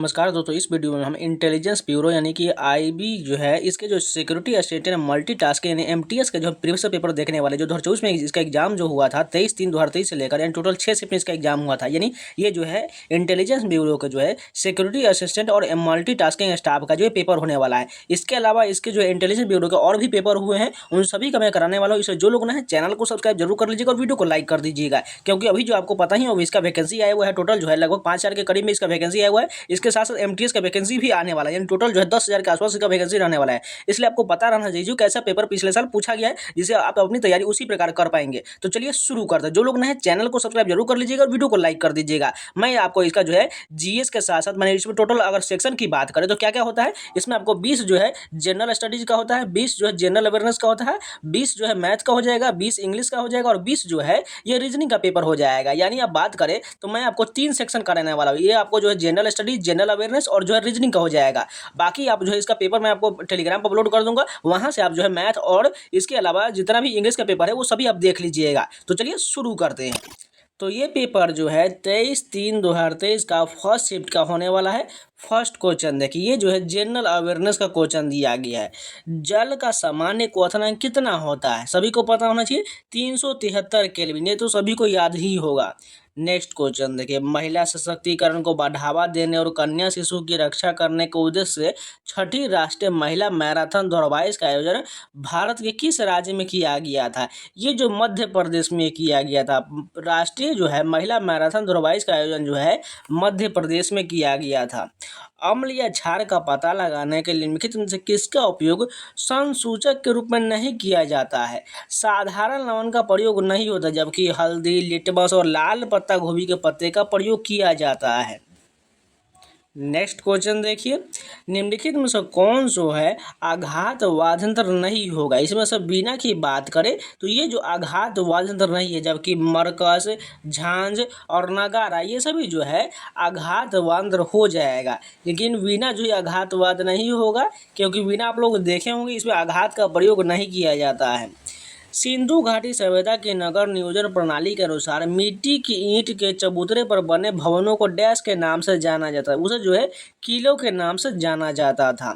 नमस्कार दोस्तों, इस वीडियो में हम इंटेलिजेंस ब्यूरो यानी कि आईबी जो है इसके जो सिक्योरिटी असिस्टेंट मल्टीटास्क यानी एमटीएस का जो प्रीवियस पेपर देखने वाले जो 2024 में इसका एग्जाम जो हुआ था 23/3/2023 से लेकर यानी टोटल 6 शिफ्ट में इसका एग्जाम हुआ था। यानी ये जो है इंटेलिजेंस ब्यूरो का जो है सिक्योरिटी असिस्टेंट और मल्टीटास्किंग स्टाफ का जो है पेपर होने वाला है। इसके अलावा इसके जो है इंटेलिजेंस ब्यूरो के और भी पेपर हुए हैं, उन सभी का मैं कराने वाला हूँ। इसलिए जो लोग ना चैनल को सब्सक्राइब जरूर कर लीजिएगा और वीडियो को लाइक कर दीजिएगा, क्योंकि अभी जो आपको पता ही होगा इसका वैकेंसी आया हुआ है। टोटल जो है लगभग 5,000 के करीब में इसका वैकेंसी आया हुआ है। इसके साथ साथ एमटीएस का वैकेंसी भी आने वाला है, यानी टोटल जो है 10,000 के आसपास का वैकेंसी रहने वाला है। इसलिए आपको पता रहना चाहिए कि ऐसा पेपर पिछले साल पूछा गया है, जिसे आप अपनी तैयारी उसी प्रकार कर पाएंगे। तो चलिए शुरू करते हैं। जो लोग नए चैनल को सब्सक्राइब जरूर कर लीजिएगा और वीडियो को लाइक कर दीजिएगा। मैं आपको इसका जो है जीएस के साथ साथ मैंने इसमें टोटल अगर सेक्शन की बात करें तो क्या क्या होता है, इसमें आपको 20 जो है जनरल स्टडीज का होता है, 20 जो है जनरल अवेयरनेस का होता है, 20 जो है मैथ का हो जाएगा, 20 इंग्लिश का हो जाएगा और 20 जो है ये रीजनिंग का पेपर हो जाएगा। यानी आप बात करें तो मैं आपको 3 सेक्शन कराने वाला हूँ। ये आपको जो है जनरल स्टडीज, जनरल अवेयरनेस और जो है रीजनिंग का हो जाएगा। बाकी आप जो है इसका पेपर मैं आपको टेलीग्राम पर अपलोड कर दूंगा, वहां से आप जो है मैथ और इसके अलावा जितना भी इंग्लिश का पेपर है वो सभी आप देख लीजिएगा। तो चलिए शुरू करते हैं। तो ये पेपर जो है 23/3/2023 का फर्स्ट शिफ्ट का होने वाला है। फर्स्ट क्वेश्चन देखिए, ये जो है जनरल अवेयरनेस का क्वेश्चन दिया गया है। जल का सामान्य क्वथनांक कितना होता है, सभी को पता होना चाहिए 373 केल्विन, ये तो सभी को याद ही होगा। नेक्स्ट क्वेश्चन देखिए, महिला सशक्तिकरण को बढ़ावा देने और कन्या शिशु की रक्षा करने के उद्देश्य से छठी राष्ट्रीय महिला मैराथन दौड़बाइश का आयोजन भारत के किस राज्य में किया गया था। ये जो मध्य प्रदेश में किया गया था। राष्ट्रीय जो है महिला मैराथन दौड़बाइश का आयोजन जो है मध्य प्रदेश में किया गया था। अम्ल या क्षार का पता लगाने के निम्नलिखित में से किसका उपयोग संसूचक के रूप में नहीं किया जाता है। साधारण लवण का प्रयोग नहीं होता, जबकि हल्दी, लिटमस और लाल पत्ता गोभी के पत्ते का प्रयोग किया जाता है। नेक्स्ट क्वेश्चन देखिए, निम्नलिखित में से कौन सो है आघात वाद्यंत्र नहीं होगा। इसमें से बीना की बात करें तो ये जो आघात वाद्यंत्र नहीं है, जबकि मरकस, झांझ और नगारा ये सभी जो है आघात वाद्यंत्र हो जाएगा। लेकिन वीणा जो है आघात वाद्य नहीं होगा, क्योंकि वीणा आप लोग देखे होंगे इसमें आघात का प्रयोग नहीं किया जाता है। सिंधु घाटी सभ्यता की नगर नियोजन प्रणाली के अनुसार मिट्टी की ईंट के चबूतरे पर बने भवनों को डैश के नाम से जाना जाता है, उसे जो है किलों के नाम से जाना जाता था।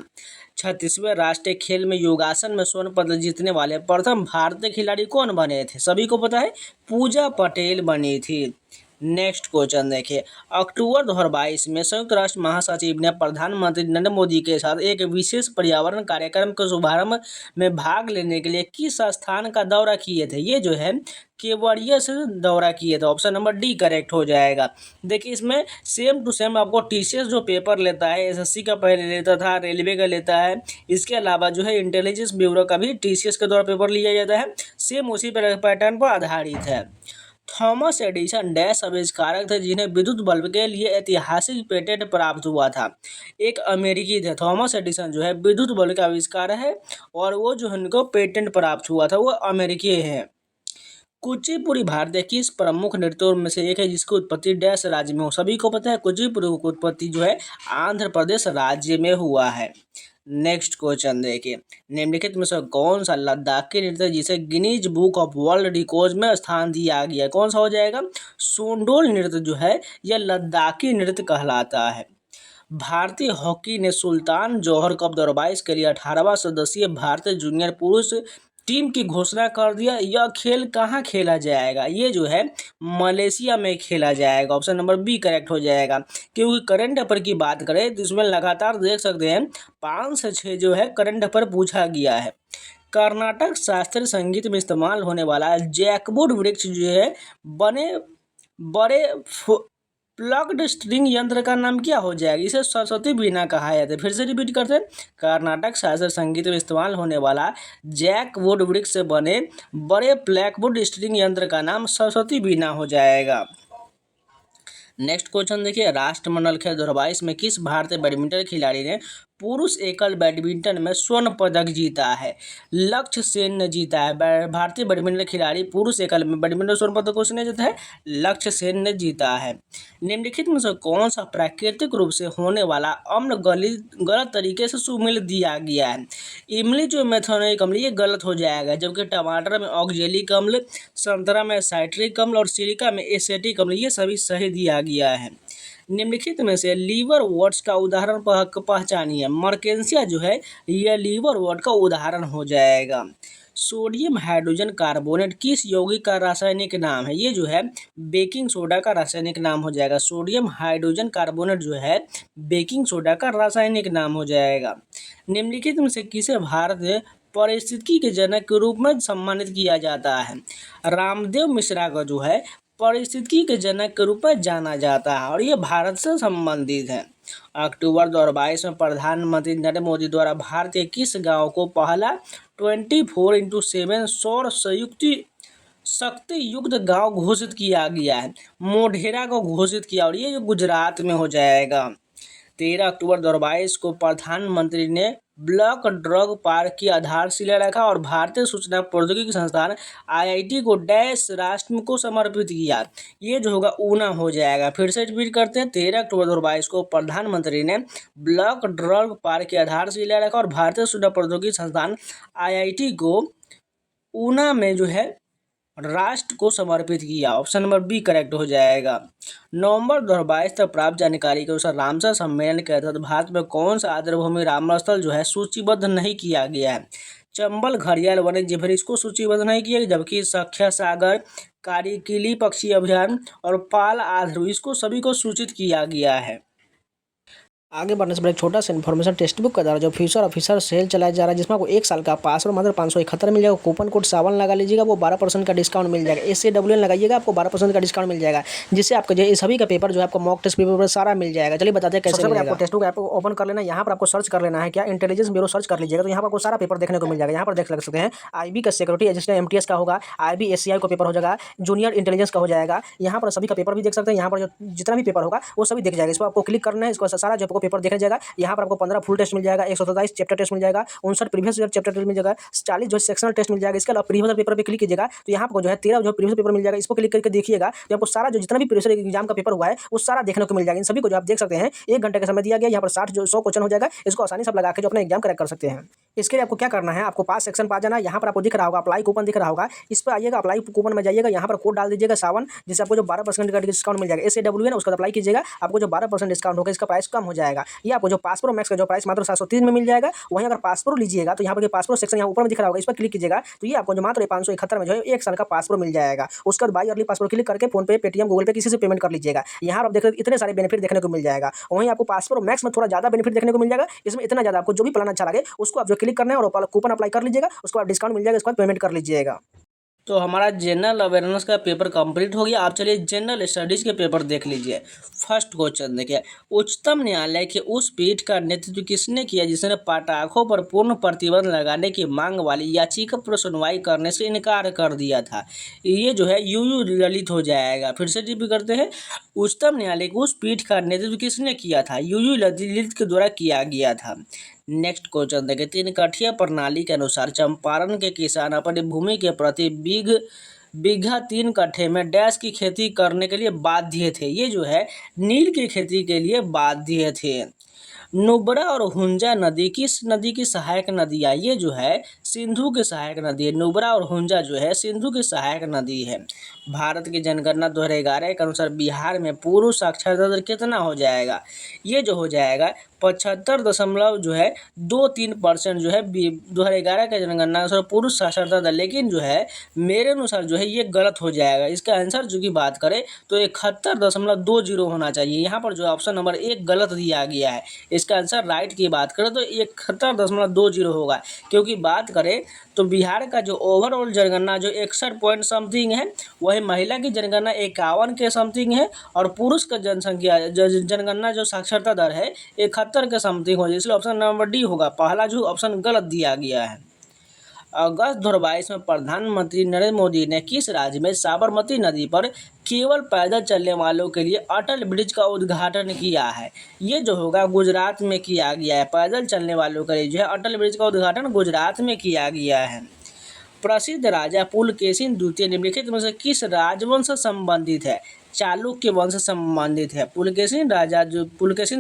36वें राष्ट्रीय खेल में योगासन में स्वर्ण पदक जीतने वाले प्रथम भारतीय खिलाड़ी कौन बने थे, सभी को पता है पूजा पटेल बनी थी। नेक्स्ट क्वेश्चन देखिए, अक्टूबर 2022 में संयुक्त राष्ट्र महासचिव ने प्रधानमंत्री नरेंद्र मोदी के साथ एक विशेष पर्यावरण कार्यक्रम के शुभारंभ में भाग लेने के लिए किस स्थान का दौरा किए थे। ये जो है केवड़िया से दौरा किए थे। ऑप्शन नंबर डी करेक्ट हो जाएगा। देखिए इसमें सेम टू सेम आपको टीसीएस जो पेपर लेता है, एसएससी का पहले लेता था, रेलवे का लेता है, इसके अलावा जो है इंटेलिजेंस ब्यूरो का भी टीसीएस के द्वारा पेपर लिया जाता है। सेम उसी पैटर्न पर आधारित है। थॉमस एडिसन डैश आविष्कारक थे जिन्हें विद्युत बल्ब के लिए ऐतिहासिक पेटेंट प्राप्त हुआ था। एक अमेरिकी थे। थॉमस एडिसन जो है विद्युत बल्ब का आविष्कार है और वो जो है उनको पेटेंट प्राप्त हुआ था, वो अमेरिकी है। कुचिपुड़ी भारत के किस प्रमुख नृत्यों में से एक है जिसकी उत्पत्ति डैश राज्य में हो, सभी को पता है कुचिपुड़ी की उत्पत्ति जो है आंध्र प्रदेश राज्य में हुआ है। नेक्स्ट क्वेश्चन देखिए, निम्नलिखित में से कौन सा लद्दाखी नृत्य जिसे Guinness book of world record में स्थान दिया गया, कौन सा हो जाएगा। सोंडोल नृत्य जो है यह लद्दाखी नृत्य कहलाता है। भारतीय हॉकी ने सुल्तान जौहर कप 2022 के लिए 18वां सदस्यीय भारतीय जूनियर पुरुष टीम की घोषणा कर दिया। यह खेल कहाँ खेला जाएगा, ये जो है मलेशिया में खेला जाएगा। ऑप्शन नंबर बी करेक्ट हो जाएगा। क्योंकि करंट अफेयर की बात करें तो इसमें लगातार देख सकते हैं 5 से 6 जो है करंट अफेयर पूछा गया है। कर्नाटक शास्त्रीय संगीत में इस्तेमाल होने वाला जैकवुड वृक्ष जो है बड़े प्लग्ड स्ट्रिंग यंत्र का नाम क्या हो जाएगा। इसे सरस्वती वीणा कहा जाता है। फिर से रिपीट करते हैं, कर्नाटक शास्त्रीय संगीत में इस्तेमाल होने वाला जैकवुड वृक्ष से बने बड़े प्लैकवुड स्ट्रिंग यंत्र का नाम सरस्वती वीणा हो जाएगा। नेक्स्ट क्वेश्चन देखिए, राष्ट्रमंडल खेल 2022 में किस भारतीय बैडमिंटन खिलाड़ी ने पुरुष एकल बैडमिंटन में स्वर्ण पदक जीता है। लक्ष्य सेन ने जीता है। भारतीय बैडमिंटन खिलाड़ी पुरुष एकल में बैडमिंटन स्वर्ण पदक उसने जीता है, लक्ष्य सेन ने जीता है। निम्नलिखित में से कौन सा प्राकृतिक रूप से होने वाला अम्ल गलत तरीके से सुमेल दिया गया है। इमली जो मेथोनिक अम्ल ये गलत हो जाएगा, जबकि टमाटर में ऑक्जेलिक अम्ल, संतरा में साइट्रिक अम्ल और सिलिका में एसेटिक अम्ल ये सभी सही दिया गया है। निम्नलिखित में से लीवर वर्ड्स का उदाहरण पहचानिए। मर्केंसिया जो है यह लीवर वर्ड का उदाहरण हो जाएगा। सोडियम हाइड्रोजन कार्बोनेट किस यौगिक का रासायनिक नाम है? ये जो है बेकिंग सोडा का रासायनिक नाम हो जाएगा। सोडियम हाइड्रोजन कार्बोनेट जो है बेकिंग सोडा का रासायनिक नाम हो जाएगा। निम्नलिखित में से किसे भारत पारिस्थितिकी के जनक के रूप में सम्मानित किया जाता है? रामदेव मिश्रा का जो है पारिस्थितिकी के जनक के रूप में जाना जाता है और ये भारत से संबंधित है। अक्टूबर 2022 में प्रधानमंत्री नरेंद्र मोदी द्वारा भारत के किस गांव को पहला 24x7 सौर शक्ति युक्त गांव घोषित किया गया है? मोढेरा को घोषित किया और ये गुजरात में हो जाएगा। 13 अक्टूबर 2022 को प्रधानमंत्री ने ब्लॉक ड्रग पार्क की आधारशिला रखा और भारतीय सूचना प्रौद्योगिकी संस्थान IIT को डैश राष्ट्र को समर्पित किया। ये जो होगा ऊना हो जाएगा। फिर से रिपीट करते हैं, 13 अक्टूबर 2022 को प्रधानमंत्री ने ब्लॉक ड्रग पार्क की आधारशिला रखा और भारतीय सूचना प्रौद्योगिकी संस्थान IIT को ऊना में जो है राष्ट्र को समर्पित किया। ऑप्शन नंबर बी करेक्ट हो जाएगा। नवंबर 2022 तक प्राप्त जानकारी के अनुसार रामसर सम्मेलन के तहत भारत में कौन सा आर्द्रभूमि रामस्थल जो है सूचीबद्ध नहीं किया गया है? चंबल, घड़ियाल, वन्यजीव इसको सूचीबद्ध नहीं किया गया, जबकि सख्या सागर, कारीकिली पक्षी अभ्यारण्य और पाल आध्रु इसको सभी को सूचित किया गया है। आगे बढ़ने से पहले छोटा सा इन्फॉर्मेशन, टेक्स्ट बुक का द्वारा जो फ्यूचर ऑफिसर सेल चलाया जा रहा है जिसमें आपको 1 साल का पास और मात्र 571 मिल जाएगा। कूपन कोड 7 लगा लीजिएगा, वो 12% का डिस्काउंट मिल जाएगा। SAWN लगाइएगा, आपको 12% का डिस्काउंट मिल जाएगा, जिससे आपको जो सभी का पेपर जो है आपको मॉक टेस्ट पेपर सारा मिल जाएगा। चलिए बताते हैं कैसे मिलेगा। आपको टेक्स्ट बुक ऐप को ओपन कर लेना है, यहाँ पर आपको सर्च कर लेना है क्या इंटेलिजेंस ब्यूरो सर्च कर लीजिएगा, तो यहाँ पर आपको सारा पेपर देखने को मिल जाएगा। यहाँ पर देख सकते हैं IB का सिक्योरिटी एजेंसी MTS का होगा, IB SCI का पेपर हो जाएगा, जूनियर इंटेलिजेंस का हो जाएगा। यहाँ पर सभी का पेपर भी देख सकते हैं। यहाँ पर जो जितना भी पेपर होगा वो सभी दिख जाएगा। इस पर आपको क्लिक करना है, इसको सारा जो आपको पेपर देखने जाएगा। यहाँ पर आपको 15 फुल टेस्ट मिल जाएगा, 127 चैप्टर टेस्ट मिल जाएगा, 59 प्रीवियस ईयर चैप्टर टेस्ट मिल जाएगा, 40 जो सेक्शनल टेस्ट मिल जाएगा। इसके अलावा प्रीवियस पेपर पे क्लिक कीजिएगा तो यहाँ पर जो है 13 जो प्रीवियस पेपर मिल जाएगा। इसको क्लिक करके देखिएगा तो आपको सारा जो जितना भी प्रीवियस एग्जाम का पेपर हुआ है वो सारा देखने को मिल जाएगा। इन सभी को जो आप देख सकते हैं 1 घंटे का समय दिया गया। यहाँ पर 100 क्वेश्चन हो जाएगा। इसको आसानी से लगा के जो अपना एग्जाम क्रैक कर सकते हैं। इसके लिए आपको क्या करना है, आपको पास सेक्शन पर आ जाना। यहाँ पर आपको दिख रहा होगा अप्लाई कूपन दिख रहा होगा, इस पर आइएगा, अप्लाई कूपन में जाइएगा, यहाँ पर कोड डाल दीजिएगा 7, जिससे आपको जो 12% का डिस्काउंट मिल जाएगा। SAWN उसको अप्लाई कीजिएगा, आपको जो 12% डिस्काउंट होगा इसका प्राइस कम हो जाएगा। ये आपको जो पास प्रो मैक्स का जो प्राइस मात्र 730 में मिल जाएगा। वहीं अगर पास प्रो लीजिएगा तो यहाँ पर पास प्रो सेक्शन यहाँ ऊपर में दिख रहा होगा, इस पर क्लिक कीजिएगा तो ये आपको जो मात्र 571 में जो है 1 साल का पास प्रो मिल जाएगा। उसके बाद by early pass pro click करके फोन पे, पेटीएम, गूगल पे किसी से पेमेंट कर लीजिएगा। यहाँ आप देख इतने सारे बेनिफिट देखने को मिल जाएगा। वहीं आपको पास प्रो मैक्स में थोड़ा ज़्यादा बेनिफिट देखने को मिल जाएगा। इसमें इतना ज़्यादा आपको जो भी प्लान अच्छा लगे उसको आप जो क्लिक करना है और कूपन अप्लाई कर लीजिएगा, उसके बाद डिस्काउंट मिल जाएगा, उसके बाद पेमेंट कर लीजिएगा। तो हमारा जनरल अवेयरनेस का पेपर कंप्लीट हो गया। आप चलिए जनरल स्टडीज़ के पेपर देख लीजिए। फर्स्ट क्वेश्चन देखिए, उच्चतम न्यायालय के उस पीठ का नेतृत्व किसने किया जिसने पटाखों पर पूर्ण प्रतिबंध लगाने की मांग वाली याचिका पर सुनवाई करने से इनकार कर दिया था? ये जो है यूयू ललित हो जाएगा। फिर से रिपीट करते हैं, उच्चतम न्यायालय के उस पीठ का नेतृत्व किसने किया था? यूयू ललित के द्वारा किया गया था। नेक्स्ट क्वेश्चन देखिए, 3 कठिया प्रणाली के अनुसार चंपारण के किसान अपनी भूमि के प्रति बीघा 3 कट्ठे में डैश की खेती करने के लिए बाध्य थे? ये जो है नील की खेती के लिए बाध्य थे। नुब्रा और हुंजा नदी किस नदी की सहायक नदियाँ? ये जो है सिंधु की सहायक नदी है। नुब्रा और हुंजा जो है सिंधु की सहायक नदी है। भारत की जनगणना 2011 के अनुसार बिहार में पुरुष साक्षरता दर कितना हो जाएगा? ये जो हो जाएगा 75.23% जो है 2011 के जनगणना के अनुसार पुरुष साक्षरता दर। लेकिन जो है मेरे अनुसार जो है ये गलत हो जाएगा। इसका आंसर जो की बात करें तो 71.20 होना चाहिए। यहाँ पर जो ऑप्शन नंबर 1 गलत दिया गया है। इसका आंसर राइट की बात करें तो 71.20 होगा, क्योंकि बात करें तो बिहार का जो ओवरऑल जनगणना जो 61 पॉइंट समथिंग है, वही महिला की जनगणना 51 के समथिंग है और पुरुष का जनसंख्या जनगणना जो साक्षरता दर है 71 के समथिंग हो जाए। इसलिए ऑप्शन नंबर डी होगा। पहला जो ऑप्शन गलत दिया गया है। अगस्त 2022 में प्रधानमंत्री नरेंद्र मोदी ने किस राज्य में साबरमती नदी पर केवल पैदल चलने वालों के लिए अटल ब्रिज का उद्घाटन किया है? ये जो होगा गुजरात में किया गया है। पैदल चलने वालों के लिए जो है अटल ब्रिज का उद्घाटन गुजरात में किया गया है। प्रसिद्ध राजा पुलकेशिन द्वितीय निम्नलिखित में से किस राजवंश से संबंधित है? चालुक्य वंश से संबंधित है। पुलकेशिन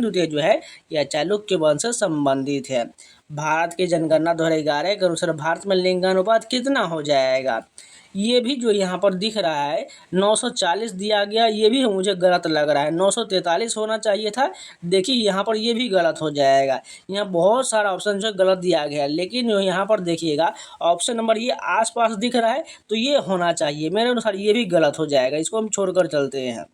द्वितीय जो है यह चालुक्य वंश से संबंधित है। भारत की जनगणना 2011 के अनुसार भारत में लिंगानुपात कितना हो जाएगा? ये भी जो यहाँ पर दिख रहा है 940 दिया गया, ये भी मुझे गलत लग रहा है, 943 होना चाहिए था। देखिए यहाँ पर ये भी गलत हो जाएगा। यहाँ बहुत सारा ऑप्शन जो गलत दिया गया है, लेकिन जो यहाँ पर देखिएगा ऑप्शन नंबर ये आसपास दिख रहा है, तो ये होना चाहिए। मेरे अनुसार ये भी गलत हो जाएगा, इसको हम छोड़कर चलते हैं।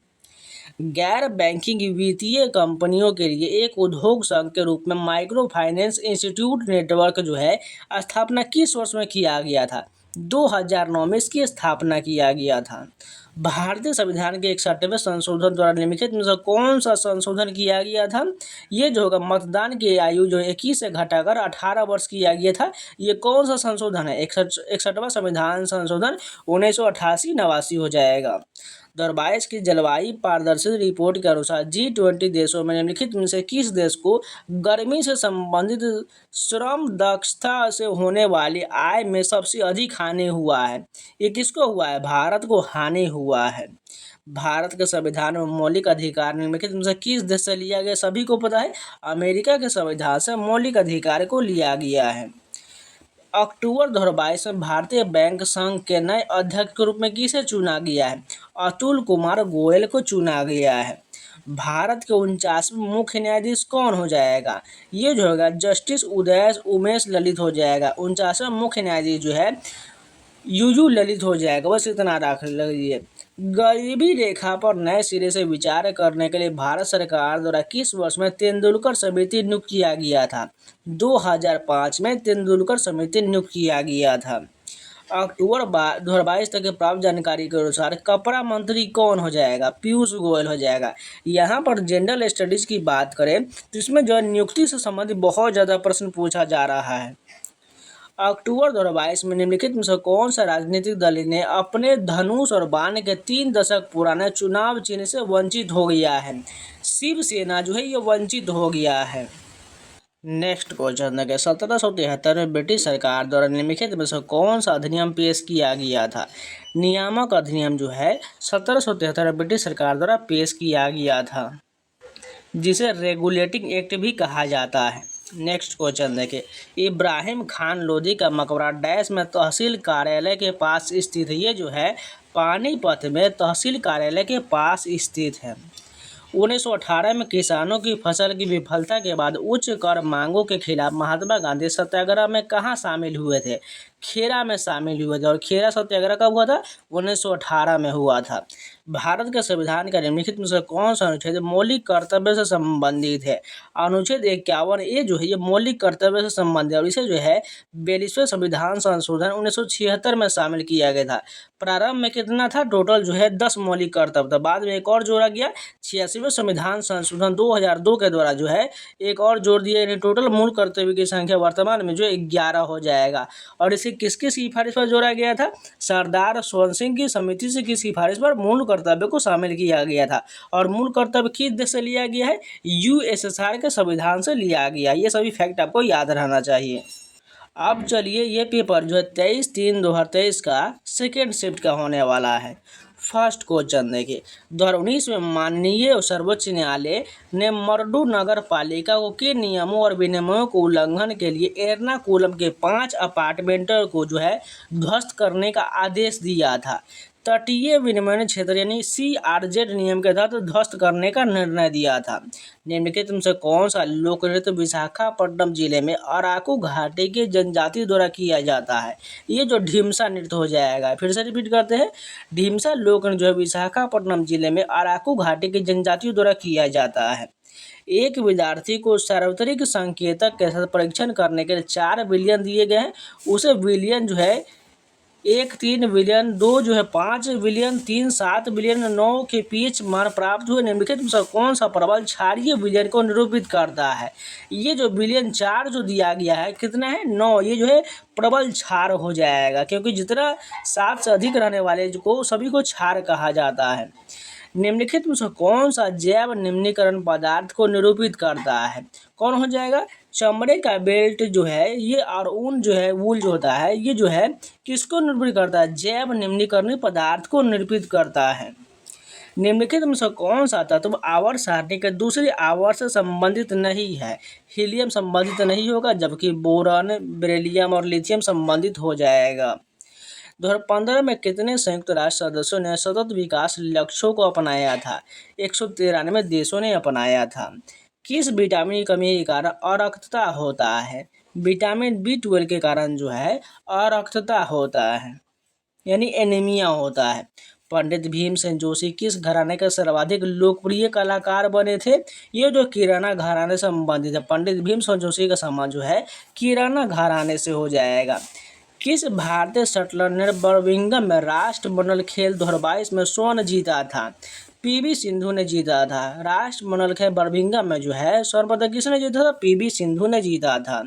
गैर बैंकिंग वित्तीय कंपनियों के लिए एक उद्योग संघ के रूप में माइक्रो फाइनेंस इंस्टीट्यूट नेटवर्क जो है स्थापना किस वर्ष में किया गया था? 2009 में इसकी स्थापना किया गया था। भारतीय संविधान के 61वें संशोधन द्वारा निम्नलिखित में से कौन सा संशोधन किया गया था? ये जो होगा मतदान की आयु जो 21 से घटाकर 18 वर्ष किया गया था। ये कौन सा संशोधन है? 61वां संविधान संशोधन 1988 89 हो जाएगा। 2022 की जलवायु पारदर्शी रिपोर्ट के अनुसार G20 देशों में निम्नलिखित में से किस देश को गर्मी से संबंधित श्रम दक्षता से होने वाली आय में सबसे अधिक हानि हुआ है? ये किसको हुआ है? भारत को हानि हुआ है। भारत के संविधान में मौलिक अधिकार निम्नलिखित में से किस देश से लिया गया? सभी को पता है, अमेरिका के संविधान से मौलिक अधिकार को लिया गया है। अक्टूबर 2022 में भारतीय बैंक संघ के नए अध्यक्ष के रूप में किसे चुना गया है? अतुल कुमार गोयल को चुना गया है। भारत के 49वें मुख्य न्यायाधीश कौन हो जाएगा? ये जो होगा जस्टिस उमेश ललित हो जाएगा। 49वें मुख्य न्यायाधीश जो है यूयू ललित हो जाएगा। बस इतना रख लीजिए। गरीबी रेखा पर नए सिरे से विचार करने के लिए भारत सरकार द्वारा किस वर्ष में तेंदुलकर समिति नियुक्त किया गया था? 2005 में तेंदुलकर समिति नियुक्त किया गया था। अक्टूबर 2022 तक के प्राप्त जानकारी के अनुसार कपड़ा मंत्री कौन हो जाएगा? पीयूष गोयल हो जाएगा। यहाँ पर जनरल स्टडीज की बात करें तो इसमें जो है नियुक्ति से संबंधित बहुत ज़्यादा प्रश्न पूछा जा रहा है। अक्टूबर 2022 में निम्नलिखित में से कौन सा राजनीतिक दल ने अपने धनुष और बाण के 3 दशक पुराने चुनाव चिन्ह से वंचित हो गया है? शिवसेना जो है ये वंचित हो गया है। नेक्स्ट क्वेश्चन है 1773 में ब्रिटिश सरकार द्वारा निम्नलिखित में से कौन सा अधिनियम पेश किया गया था? नियामक अधिनियम जो है 1773 में ब्रिटिश सरकार द्वारा पेश किया गया था, जिसे रेगुलेटिंग एक्ट भी कहा जाता है। नेक्स्ट क्वेश्चन देखिए, इब्राहिम खान लोधी का मकबरा डैश में तहसील कार्यालय के पास स्थित है। ये जो है पानीपत में तहसील कार्यालय के पास स्थित है। 1918 में किसानों की फसल की विफलता के बाद उच्च कर मांगों के खिलाफ महात्मा गांधी सत्याग्रह में कहाँ शामिल हुए थे? खेरा में शामिल हुए थे। और खेरा सत्याग्रह कब हुआ था? 1918 में हुआ था। भारत के संविधान का निम्नलिखित में से कौन सा अनुच्छेद मौलिक कर्तव्य से संबंधित है? अनुच्छेद 51 ये जो है ये मौलिक कर्तव्य से संबंधित है और इसे जो है 42वें संविधान संशोधन 1976 में शामिल किया गया था। प्रारंभ में कितना था? टोटल जो है 10 मौलिक कर्तव्य था। बाद में एक और जोड़ा गया 86वें संविधान संशोधन 2002 के द्वारा जो है एक और जोड़ दिया, यानी टोटल मूल कर्तव्य की संख्या वर्तमान में जो 11 हो जाएगा। और इसे किसकी सिफारिश पर जोड़ा गया था? सरदार स्वर्ण सिंह की समिति से की सिफारिश पर मूल कर्तव्य को शामिल किया गया था। और मूल कर्तव्य किस देश से लिया गया है? यूएसएसआर के संविधान से लिया गया। ये सभी फैक्ट आपको याद रहना चाहिए। अब चलिए ये पेपर जो है 23/3/2023 का सेकेंड शिफ्ट का होने वाला है। फर्स्ट क्वेश्चन देखिए, 2019 में माननीय सर्वोच्च न्यायालय ने मर्डू नगर पालिका को किन नियमों और विनियमों को उल्लंघन के लिए एर्नाकुलम के 5 अपार्टमेंटों को जो है ध्वस्त करने का आदेश दिया था? तटीय विनियमन क्षेत्र यानी CRZ नियम के तहत ध्वस्त करने का निर्णय दिया था। निम्नलिखित में से कौन सा लोक नृत्य विशाखापट्टनम जिले में अराकू घाटी के जनजाति द्वारा किया जाता है? ये जो ढीमसा नृत्य हो जाएगा। फिर से रिपीट करते हैं, ढीमसा लोक नृत्य जो है विशाखापट्टनम जिले में अराकू घाटी के जनजातियों द्वारा किया जाता है। एक विद्यार्थी को सार्वत्रिक संकेतक के साथ परीक्षण करने के लिए 4 बिलियन दिए गए हैं। उसे बिलियन जो है 1 3 बिलियन, 2 जो है 5 बिलियन, 3 7 बिलियन, 9 के पीएच मान प्राप्त हुए। निम्नलिखित में से कौन सा प्रबल क्षारीय बिलियन को निरूपित करता है? ये जो बिलियन 4 जो दिया गया है कितना है? 9। ये जो है प्रबल क्षार हो जाएगा, क्योंकि जितना 7 से अधिक रहने वाले को सभी को क्षार कहा जाता है। निम्नलिखित में से कौन सा जैव निम्नीकरण पदार्थ को निरूपित करता है? कौन हो जाएगा? चमड़े का बेल्ट जो है ये और ऊन जो है वूल जो होता है ये जो है किसको निरूपित करता है? जैव निम्नीकरण पदार्थ को निरूपित करता है। निम्नलिखित में से कौन सा तत्व आवर्त सारणी के दूसरी आवर्त से संबंधित नहीं है? हीलियम संबंधित नहीं होगा, जबकि बोरॉन, बेरिलियम और लिथियम संबंधित हो जाएगा। 2015 में कितने संयुक्त राष्ट्र सदस्यों ने सतत विकास लक्ष्यों को अपनाया था? 193 देशों ने अपनाया था। किस विटामिन की कमी के कारण अरक्तता होता है? विटामिन B12 के कारण जो है अरक्तता होता है, यानी एनीमिया होता है। पंडित भीमसेन जोशी किस घराने के सर्वाधिक लोकप्रिय कलाकार बने थे? ये जो किराना घराने से संबंधित है। पंडित भीमसेन जोशी का सम्मान जो है किराना घराने से हो जाएगा। किस भारतीय शटलर ने बर्मिंघम में राष्ट्रमंडल खेल 2022 में स्वर्ण जीता था? PV सिंधु ने जीता था। राष्ट्रमंडल खेल बर्मिंघम में जो है स्वर्ण पदक किसने जीता था? PV सिंधु ने जीता था।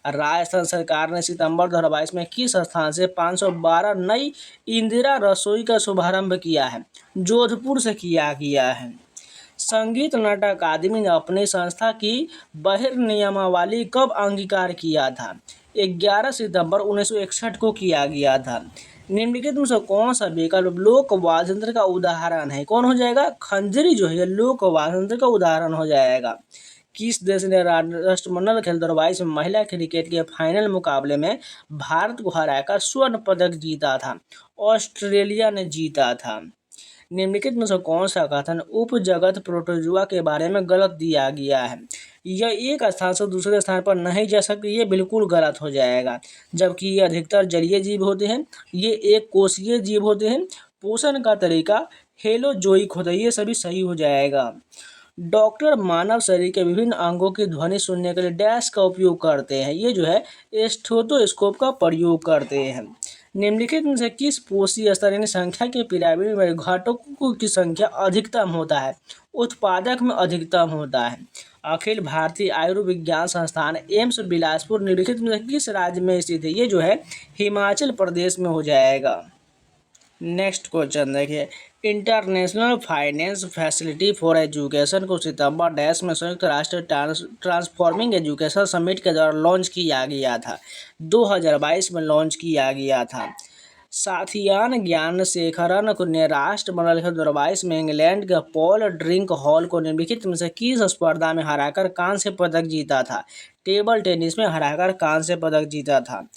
राजस्थान सरकार ने सितंबर 2022 में किस स्थान से 512 नई इंदिरा रसोई का शुभारंभ किया है? जोधपुर से किया गया है। संगीत नाटक अकादमी ने अपनी संस्था की बहिर्नियमावली कब अंगीकार किया था? 11 सितंबर 1961 को किया गया था। निम्नलिखित में से कौन सा विकल्प लोक वाद्ययंत्र का उदाहरण है? कौन हो जाएगा? खंजरी जो है लोक वाद्ययंत्र का उदाहरण हो जाएगा। किस देश ने राष्ट्रमंडल खेल 2022 में महिला क्रिकेट के फाइनल मुकाबले में भारत को हराकर स्वर्ण पदक जीता था? ऑस्ट्रेलिया ने जीता था। निम्नलिखित में से कौन सा कथन उपजगत प्रोटोजुआ के बारे में गलत दिया गया है? यह एक स्थान से दूसरे स्थान पर नहीं जा सकते, ये बिल्कुल गलत हो जाएगा। जबकि ये अधिकतर जलीय जीव होते हैं, ये एक कोशीय जीव होते हैं। पोषण का तरीका हेलोजोइक होता है, ये सभी सही हो जाएगा। डॉक्टर मानव शरीर के विभिन्न अंगों की ध्वनि सुनने के लिए डैश का उपयोग करते हैं? ये जो है स्टेथोस्कोप का प्रयोग करते हैं। निम्नलिखित में से किस पोषी स्तर यानी संख्या के पिरामिड में घटकों की संख्या अधिकतम होता है? उत्पादक में अधिकतम होता है। अखिल भारतीय आयुर्विज्ञान संस्थान एम्स बिलासपुर निम्नलिखित में से किस राज्य में स्थित है? ये जो है हिमाचल प्रदेश में हो जाएगा। नेक्स्ट क्वेश्चन देखिए, international finance facility for education को सितंबर डैश में संयुक्त राष्ट्र ट्रांसफॉर्मिंग एजुकेशन समिट के द्वारा लॉन्च किया गया था। 2022 में लॉन्च किया गया था। साथियान ज्ञानशेखरन ने राष्ट्रमंडल खेल 2022 में इंग्लैंड के पॉल ड्रिंक हॉल को निम्नलिखित में से किस स्पर्धा में हराकर कांस्य पदक जीता था? टेबल टेनिस में हराकर कांस्य पदक जीता था।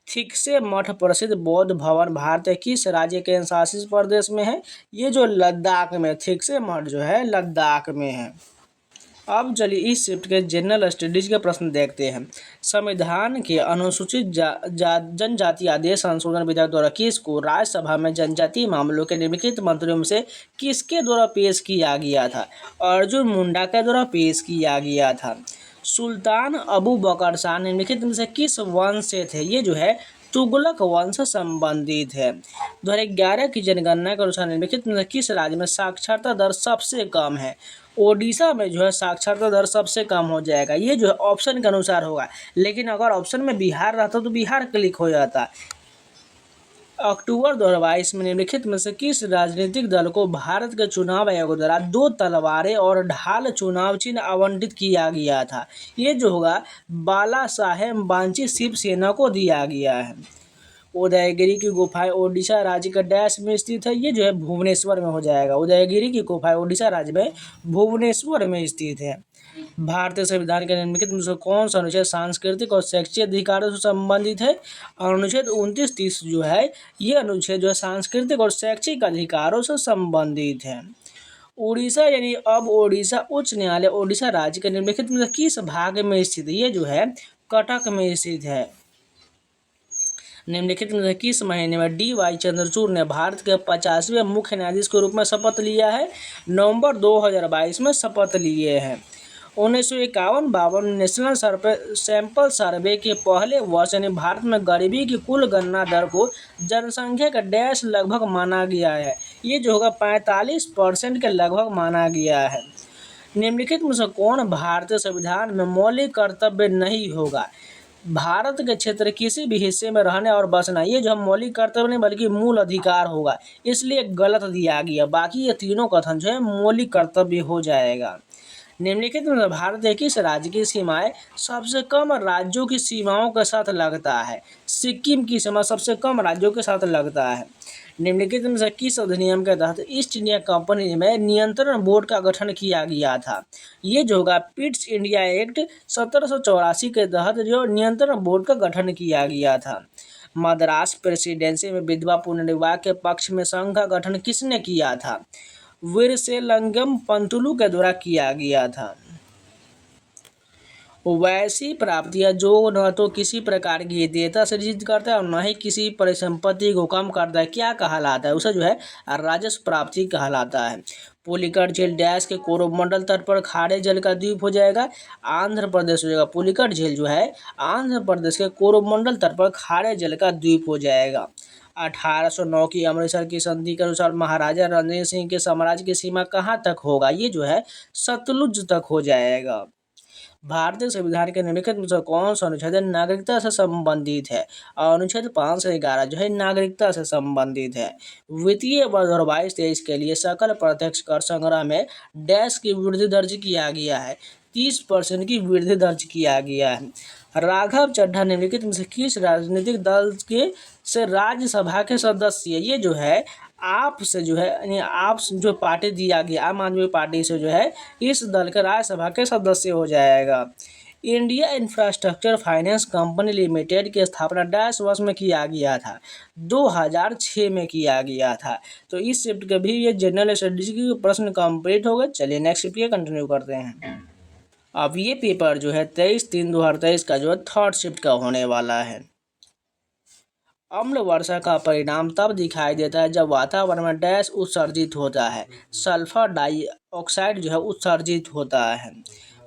थिक्से मठ प्रसिद्ध बौद्ध भवन भारत के किस राज्य के केंद्रशासित प्रदेश में है? ये जो लद्दाख में, थिक्से मठ जो है लद्दाख में है। अब चलिए इस शिफ्ट के जनरल स्टडीज के प्रश्न देखते हैं। संविधान के अनुसूचित जनजाति आदेश संशोधन विधेयक द्वारा किसको राज्यसभा में जनजातीय मामलों के निम्नलिखित मंत्रियों में से किसके द्वारा पेश किया गया था? अर्जुन मुंडा के द्वारा पेश किया गया था। सुल्तान अबू बकर शाह निम्नलिखित में से किस वंश से थे? ये जो है तुगलक वंश से संबंधित है। 2011 की जनगणना के अनुसार निम्नलिखित में से किस राज्य में साक्षरता दर सबसे कम है? ओडिशा में जो है साक्षरता दर सबसे कम हो जाएगा। ये जो है ऑप्शन के अनुसार होगा, लेकिन अगर ऑप्शन में बिहार रहता तो बिहार क्लिक हो जाता। अक्टूबर 2022 में निम्नलिखित में से किस राजनीतिक दल को भारत के चुनाव आयोग द्वारा 2 तलवारें और ढाल चुनाव चिन्ह आवंटित किया गया था? ये जो होगा बाला साहेब बांची शिवसेना को दिया गया है। उदयगिरी की गुफाएं ओडिशा राज्य के डैश में स्थित है? ये जो है भुवनेश्वर में हो जाएगा। उदयगिरी की गुफाएं ओडिशा राज्य में भुवनेश्वर में स्थित है। भारतीय संविधान के निम्नलिखित में से कौन सा अनुच्छेद सांस्कृतिक और शैक्षिक अधिकारों से संबंधित है? अनुच्छेद 29-30 जो है ये अनुच्छेद जो है सांस्कृतिक और शैक्षिक अधिकारों से संबंधित है। उड़ीसा यानी अब ओडिशा उच्च न्यायालय ओडिशा राज्य के निम्नलिखित में से किस भाग में स्थित है? ये जो है कटक में स्थित है। निम्नलिखित में से किस महीने में DY चंद्रचूड़ ने भारत के 50वें मुख्य न्यायाधीश के रूप में शपथ लिया है? नवंबर 2022 में शपथ लिए हैं। 1951-52 नेशनल सैंपल सर्वे के पहले वर्ष यानी भारत में गरीबी की कुल गणना दर को जनसंख्या का डैश लगभग माना गया है? ये जो होगा 45% के लगभग माना गया है। निम्नलिखित में से कौन भारतीय संविधान में मौलिक कर्तव्य नहीं होगा? भारत के क्षेत्र किसी भी हिस्से में रहने और बसना, ये जो हम मौलिक कर्तव्य नहीं बल्कि मूल अधिकार होगा, इसलिए गलत दिया गया। बाकी ये तीनों कथन जो है मौलिक कर्तव्य हो जाएगा। निम्नलिखित में भारत के किस राज्य की सीमाएं सबसे कम राज्यों की सीमाओं के साथ लगता है? सिक्किम की सीमा सबसे कम राज्यों के साथ लगता है। निम्नलिखित में से किस अधिनियम के तहत ईस्ट इंडिया कंपनी में नियंत्रण बोर्ड का गठन किया गया था? ये जो होगा पिट्स इंडिया एक्ट 1784 के तहत जो नियंत्रण बोर्ड का गठन किया गया था। मद्रास प्रेसिडेंसी में विधवा पुनर्विवाह के पक्ष में संघ का गठन किसने किया था? वीरसेलंगम पंतुलु के द्वारा किया गया था। वैसी प्राप्तियां जो न तो किसी प्रकार की देयता सृजित करता है और न ही किसी परिसंपत्ति को कम करता है, क्या कहलाता है? उसे जो है राजस्व प्राप्ति कहलाता है। पुलिकट झील डैश के कोरोमंडल तट पर खारे जल का द्वीप हो जाएगा, आंध्र प्रदेश हो जाएगा। पुलिकट झील जो है आंध्र प्रदेश के कोरोमंडल तट पर खारे जल का द्वीप हो जाएगा। 1809 की अमृतसर की संधि के अनुसार महाराजा रणजीत सिंह के साम्राज्य की सीमा कहाँ तक होगा? ये जो है सतलुज तक हो जाएगा। भारतीय संविधान के निम्नलिखित में से कौन सा अनुच्छेद नागरिकता से संबंधित है? और अनुच्छेद 5 से 11 जो है नागरिकता से संबंधित है। वित्तीय वर्ष 2022-23 के लिए सकल प्रत्यक्ष कर संग्रह में डैश की वृद्धि दर्ज किया गया है, 30% की वृद्धि दर्ज किया गया है। राघव चड्ढा निम्नलिखित में से किस राजनीतिक दल के से राज्यसभा के सदस्य? ये जो है आप से जो है यानी आप जो पार्टी दिया गया आम आदमी पार्टी से जो है इस दल के राज्यसभा के सदस्य हो जाएगा। India infrastructure finance company limited की स्थापना डैश वर्ष में किया गया था? 2006 में किया गया था। तो इस शिफ्ट के भी ये जनरल स्टडीज की प्रश्न कंप्लीट हो गए। चलिए नेक्स्ट शिफ्ट कंटिन्यू करते हैं। अब ये पेपर जो है 23/3/2023 का जो है थर्ड शिफ्ट का होने वाला है। अम्ल वर्षा का परिणाम तब दिखाई देता है जब वातावरण में डैश उत्सर्जित होता है, सल्फर डाइऑक्साइड जो है उत्सर्जित होता है।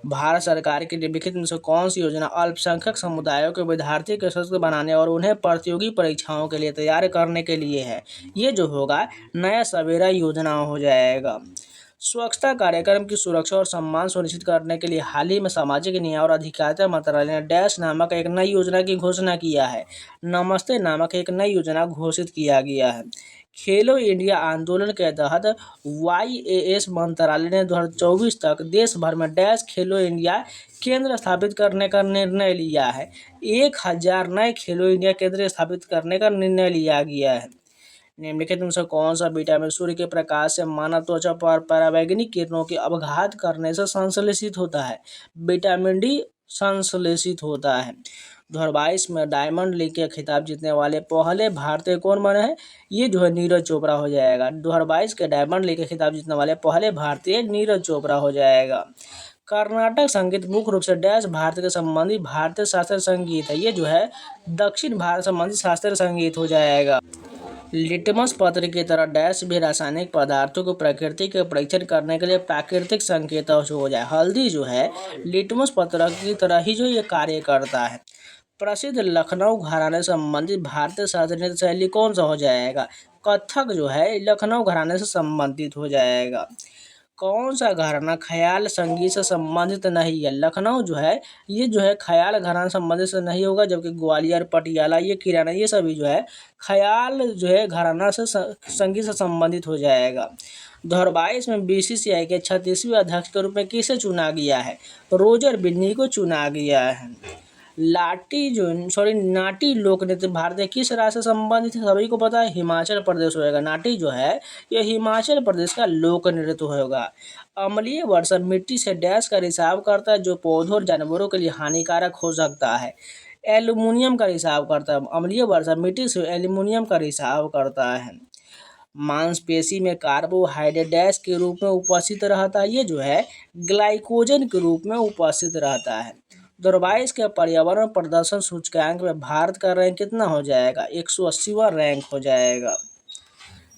भारत सरकार की निम्नलिखित में से कौन सी योजना अल्पसंख्यक समुदायों के विद्यार्थी के सशक्त बनाने और उन्हें प्रतियोगी परीक्षाओं के लिए तैयार करने के लिए है? ये जो होगा नया सवेरा योजना हो जाएगा। स्वच्छता कार्यक्रम की सुरक्षा और सम्मान सुनिश्चित करने के लिए हाल ही में सामाजिक न्याय और अधिकारिता मंत्रालय ने डैश नामक एक नई योजना की घोषणा किया है। नमस्ते नामक एक नई योजना घोषित किया गया है। खेलो इंडिया आंदोलन के तहत YAS मंत्रालय ने 2024 तक देश भर में डैश खेलो इंडिया केंद्र स्थापित करने का निर्णय लिया है। 1000 नए खेलो इंडिया केंद्र स्थापित करने का निर्णय लिया गया है। निम्नलिखित में से कौन सा विटामिन सूर्य के प्रकाश से मानव त्वचा पर पराबैंगनी किरणों के अपघात करने से संश्लेषित होता है? विटामिन डी संश्लेषित होता है। 2022 में डायमंड लीग के खिताब जीतने वाले पहले भारतीय कौन बने हैं? ये जो है नीरज चोपड़ा हो जाएगा। 2022 के डायमंड लीग के खिताब जीतने वाले पहले भारतीय नीरज चोपड़ा हो जाएगा। कर्नाटक संगीत मुख्य रूप से डैश भारत के संबंधी भारतीय शास्त्रीय संगीत है। ये जो है दक्षिण भारत संबंधी शास्त्रीय संगीत हो जाएगा। लिटमस पत्र की तरह डैश भी रासायनिक पदार्थों को प्रकृति के परीक्षण करने के लिए प्राकृतिक संकेतों से हो जाए। हल्दी जो है लिटमस पत्र की तरह ही जो ये कार्य करता है। प्रसिद्ध लखनऊ घराने से संबंधित भारतीय शास्त्रीय नृत्य शैली कौन सा हो जाएगा? कथक जो है लखनऊ घराने से संबंधित हो जाएगा। कौन सा घराना ख्याल संगीत से संबंधित नहीं है? लखनऊ जो है ये जो है ख्याल घराना संबंधित से नहीं होगा, जबकि ग्वालियर पटियाला ये किराना ये सभी जो है ख्याल जो है घराना से संगीत से संबंधित हो जाएगा। 2022 में BCCI के 36वें अध्यक्ष के रूप में किसे चुना गया है? रोजर बिन्नी को चुना गया है। नाटी लोक नृत्य भारतीय किस राज्य से संबंधित है? सभी को पता है हिमाचल प्रदेश होगा। नाटी जो है ये हिमाचल प्रदेश का लोक नृत्य होगा। अम्लीय वर्षा मिट्टी से डैश का रिसाव करता है जो पौधों और जानवरों के लिए हानिकारक हो सकता है। एल्युमिनियम का रिसाव करता है। अम्लीय वर्षा मिट्टी से एल्युमिनियम का रिसाव करता है। मांसपेशी में कार्बोहाइड्रेट डैश के रूप में उपस्थित रहता है। ये जो है ग्लाइकोजन के रूप में उपस्थित रहता है। 2022 के पर्यावरण प्रदर्शन सूचकांक में भारत का रैंक कितना हो जाएगा? 180वां रैंक हो जाएगा।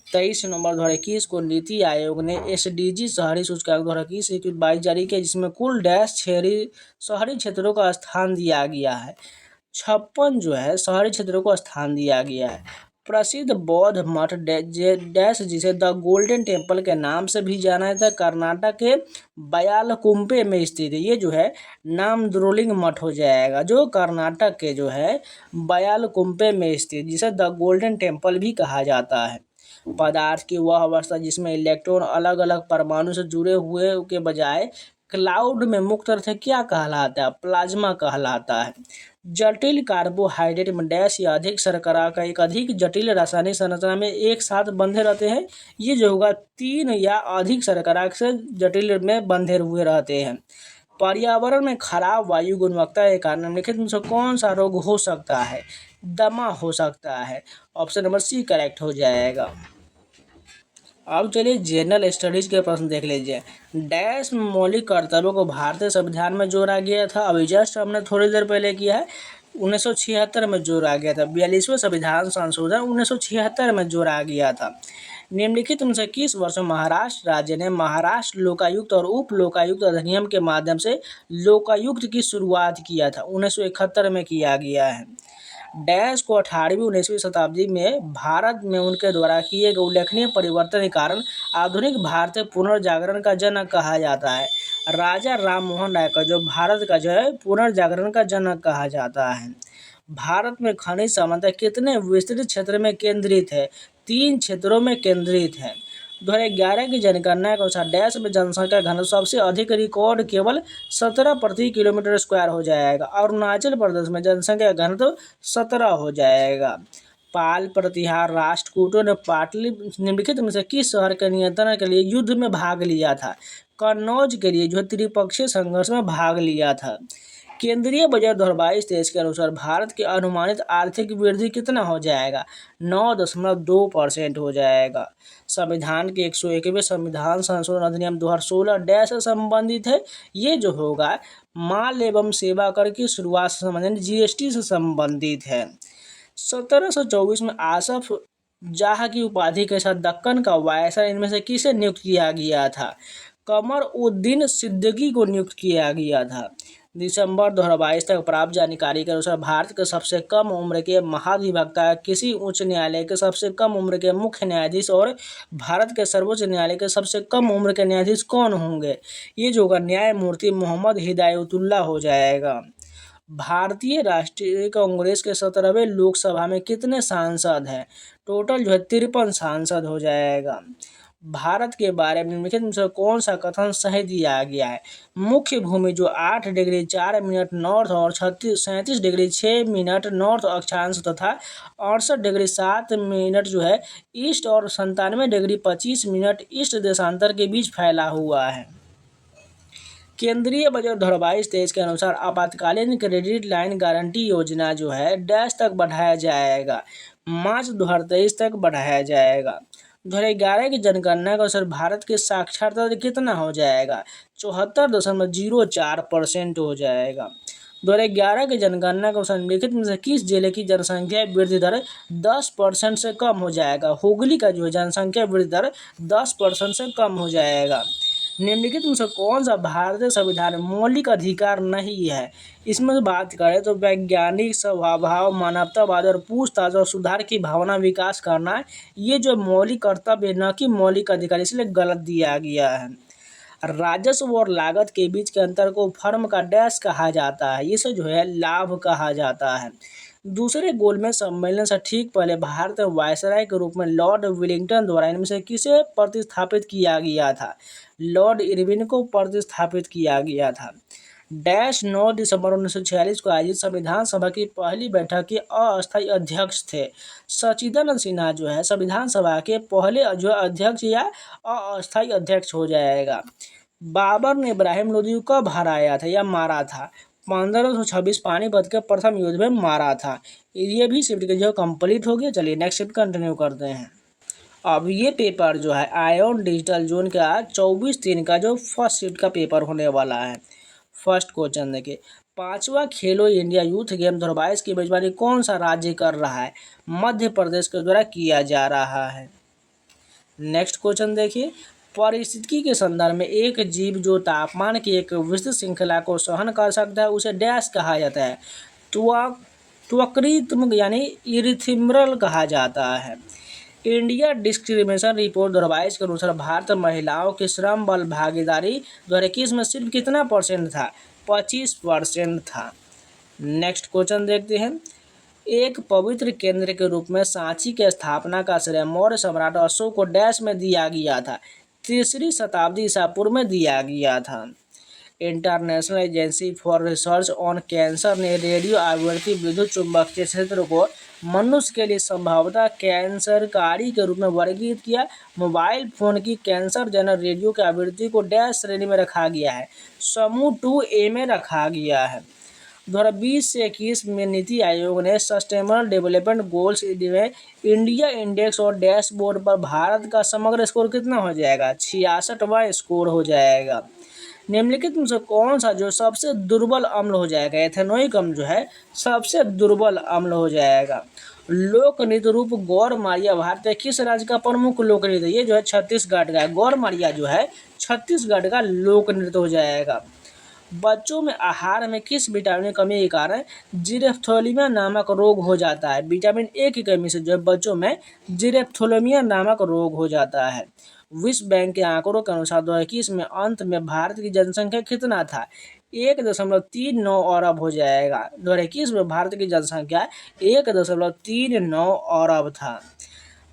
23 नवंबर 2021 को नीति आयोग ने SDG शहरी सूचकांक 2021-22 जारी किया, जिसमें कुल डैश शहरी क्षेत्रों का स्थान दिया गया है। 56 जो है शहरी क्षेत्रों को स्थान दिया गया है। प्रसिद्ध बौद्ध मठ डैश जिसे द गोल्डन टेम्पल के नाम से भी जाना जाता है, कर्नाटक के बयालकुंपे में स्थित है। ये जो है नामद्रोलिंग मठ हो जाएगा, जो कर्नाटक के जो है बयालकुंपे में स्थित, जिसे द गोल्डन टेम्पल भी कहा जाता है। पदार्थ की वह अवस्था जिसमें इलेक्ट्रॉन अलग अलग परमाणु से जुड़े हुए के बजाय क्लाउड में मुक्त रहते क्या कहलाता है? प्लाज्मा कहलाता है। जटिल कार्बोहाइड्रेट में डैश या अधिक शर्करा का एक अधिक जटिल रासायनिक संरचना में एक साथ बंधे रहते हैं। ये जो होगा 3 या अधिक शर्करा से जटिल में बंधे हुए रहते हैं। पर्यावरण में खराब वायु गुणवत्ता के कारण निम्नलिखित में से कौन सा रोग हो सकता है? दमा हो सकता है। ऑप्शन नंबर सी करेक्ट हो जाएगा। अब चलिए जनरल स्टडीज के प्रश्न देख लीजिए। डैश मौलिक कर्तव्यों को भारतीय संविधान में जोड़ा गया था। अभी जस्ट हमने थोड़ी देर पहले किया है। 1976 में जोड़ा गया था। 42वें संविधान संशोधन 1976 में जोड़ा गया था। निम्नलिखित में से किस वर्ष में महाराष्ट्र राज्य ने महाराष्ट्र लोकायुक्त और उप लोकायुक्त अधिनियम के माध्यम से लोकायुक्त की शुरुआत किया था? 1971 में किया गया है। डैश को 18वीं-19वीं शताब्दी में भारत में उनके द्वारा किए गए उल्लेखनीय परिवर्तन के कारण आधुनिक भारतीय पुनर्जागरण का जनक कहा जाता है। राजा राम मोहन राय का जो भारत का जो है पुनर्जागरण का जनक कहा जाता है। भारत में खनिज सामर्थ्य कितने विस्तृत क्षेत्र में केंद्रित है? 3 क्षेत्रों में केंद्रित है। 2011 की जनगणना के अनुसार डैश में जनसंख्या घनत्व सबसे अधिक रिकॉर्ड केवल 17 प्रति किलोमीटर स्क्वायर हो जाएगा। अरुणाचल प्रदेश में जनसंख्या घनत्व 17 हो जाएगा। पाल प्रतिहार राष्ट्रकूटों ने पाटली निम्नलिखित में से किस शहर के नियंत्रण के लिए युद्ध में भाग लिया था? कन्नौज के लिए जो त्रिपक्षीय संघर्ष में भाग लिया था। केंद्रीय बजट 2022-23 के अनुसार भारत की अनुमानित आर्थिक वृद्धि कितना हो जाएगा? 9.2% हो जाएगा। संविधान के 101वें संविधान संशोधन अधिनियम 2016 डैश से संबंधित है। ये जो होगा माल एवं सेवा कर की शुरुआत से संबंधित जीएसटी से संबंधित है। 1724 में आसफ जाह की उपाधि के साथ दक्कन का वायसराय इनमें से किसे नियुक्त किया गया था? कमर उद्दीन सिद्दीकी को नियुक्त किया गया था। दिसंबर 2022 तक प्राप्त जानकारी के अनुसार भारत के सबसे कम उम्र के महाधिवक्ता, किसी उच्च न्यायालय के सबसे कम उम्र के मुख्य न्यायाधीश और भारत के सर्वोच्च न्यायालय के सबसे कम उम्र के न्यायाधीश कौन होंगे? ये जो होगा न्यायमूर्ति मोहम्मद हिदायतुल्लाह हो जाएगा। भारतीय राष्ट्रीय कांग्रेस के 17वें लोकसभा में कितने सांसद हैं? टोटल जो है 53 सांसद हो जाएगा। भारत के बारे में निम्नलिखित में से कौन सा कथन सही दिया गया है? मुख्य भूमि जो 8 डिग्री 4 मिनट नॉर्थ और 37 डिग्री 6 मिनट नॉर्थ अक्षांश तथा 68 डिग्री 7 मिनट जो है ईस्ट और 97 डिग्री 25 मिनट ईस्ट देशांतर के बीच फैला हुआ है। केंद्रीय बजट 2022-23 के अनुसार आपातकालीन क्रेडिट लाइन गारंटी योजना जो है डैश तक बढ़ाया जाएगा? मार्च 2023 तक बढ़ाया जाएगा। 2011 की जनगणना के अनुसार भारत की साक्षरता दर कितना हो जाएगा? 74.04% हो जाएगा। 2011 की जनगणना के अनुसार निम्नलिखित में से किस जिले की जनसंख्या वृद्धि दर 10% से कम हो जाएगा? हुगली का जो है जनसंख्या वृद्धि दर 10% से कम हो जाएगा। निम्नलिखित में से कौन सा भारतीय संविधान मौलिक अधिकार नहीं है? इसमें से बात करें तो वैज्ञानिक स्वभाव, मानवतावाद और पूछताछ और सुधार की भावना विकास करना, ये जो मौलिक कर्तव्य न कि मौलिक अधिकार, इसलिए गलत दिया गया है। राजस्व और लागत के बीच के अंतर को फर्म का डैश कहा जाता है? इसे जो है लाभ कहा जाता है। दूसरे गोलमेज सम्मेलन से ठीक पहले भारत वायसराय के रूप में लॉर्ड वेलिंगटन द्वारा इनमें से किसे प्रतिस्थापित किया गया था? लॉर्ड इरविन को प्रतिस्थापित किया गया था। डैश 9 दिसंबर 1946 को आयोजित संविधान सभा की पहली बैठक के अस्थायी अध्यक्ष थे। सच्चिदानंद सिन्हा जो है संविधान सभा के पहले जो अध्यक्ष या अस्थायी अध्यक्ष हो जाएगा। बाबर ने इब्राहिम लोदी को कब हराया था या मारा था? 1526 पानीपत के प्रथम युद्ध में मारा था। ये भी शिफ्ट जो कंप्लीट हो गया। चलिए नेक्स्ट शिफ्ट कंटिन्यू करते हैं। अब ये पेपर जो है आयोन डिजिटल जोन का 24/3 का जो फर्स्ट शिफ्ट का पेपर होने वाला है। फर्स्ट क्वेश्चन देखिए, 5वां खेलो इंडिया यूथ गेम 2022 की मेजबानी कौन सा राज्य कर रहा है? मध्य प्रदेश के द्वारा किया जा रहा है। नेक्स्ट क्वेश्चन देखिए, पारिस्थितिकी के संदर्भ में एक जीव जो तापमान की एक विस्तृत श्रृंखला को सहन कर सकता है उसे डैश कहा जाता है? त्वक्रित्म यानी इरिथिम्रल कहा जाता है। इंडिया डिस्क्रिमिनेशन रिपोर्ट 2022 के अनुसार भारत महिलाओं की श्रम बल भागीदारी 2021 में सिर्फ कितना परसेंट था? 25% था। नेक्स्ट क्वेश्चन देखते हैं, एक पवित्र केंद्र के रूप में सांची की स्थापना का श्रेय मौर्य सम्राट अशोक को डैश में दिया गया था? 3री शताब्दी ईसा पूर्व में दिया गया था। International agency for research on cancer ने रेडियो आवृत्ति विद्युत चुम्बकीय क्षेत्र को मनुष्य के लिए संभवतः कैंसरकारी के रूप में वर्गीकृत किया। मोबाइल फोन की कैंसर जनक रेडियो की आवृत्ति को डैश श्रेणी में रखा गया है, समूह 2A में रखा गया है। 2020 से 21 में नीति आयोग ने सस्टेनेबल डेवलपमेंट गोल्स में इंडिया इंडेक्स और डैशबोर्ड पर भारत का समग्र स्कोर कितना हो जाएगा? 66वां स्कोर हो जाएगा। निम्नलिखित में से कौन सा जो सबसे दुर्बल अम्ल हो जाएगा? एथेनोइक अम्ल जो है सबसे दुर्बल अम्ल हो जाएगा। लोक नृत्य रूप गौर मारिया भारत किस राज्य का प्रमुख लोक नृत्य? ये जो है छत्तीसगढ़ का है। गौर मारिया जो है छत्तीसगढ़ का लोक नृत्य हो जाएगा। बच्चों में आहार में किस विटामिन की कमी के कारण जीरेप्थेलिया नामक रोग हो जाता है? विटामिन ए की कमी से जो है बच्चों में जीरेप्थेलिया नामक रोग हो जाता है। विश्व बैंक के आंकड़ों के अनुसार 2021 में अंत में भारत की जनसंख्या कितना था? 1.39 अरब हो जाएगा। 2021 में भारत की जनसंख्या 1.39 अरब था।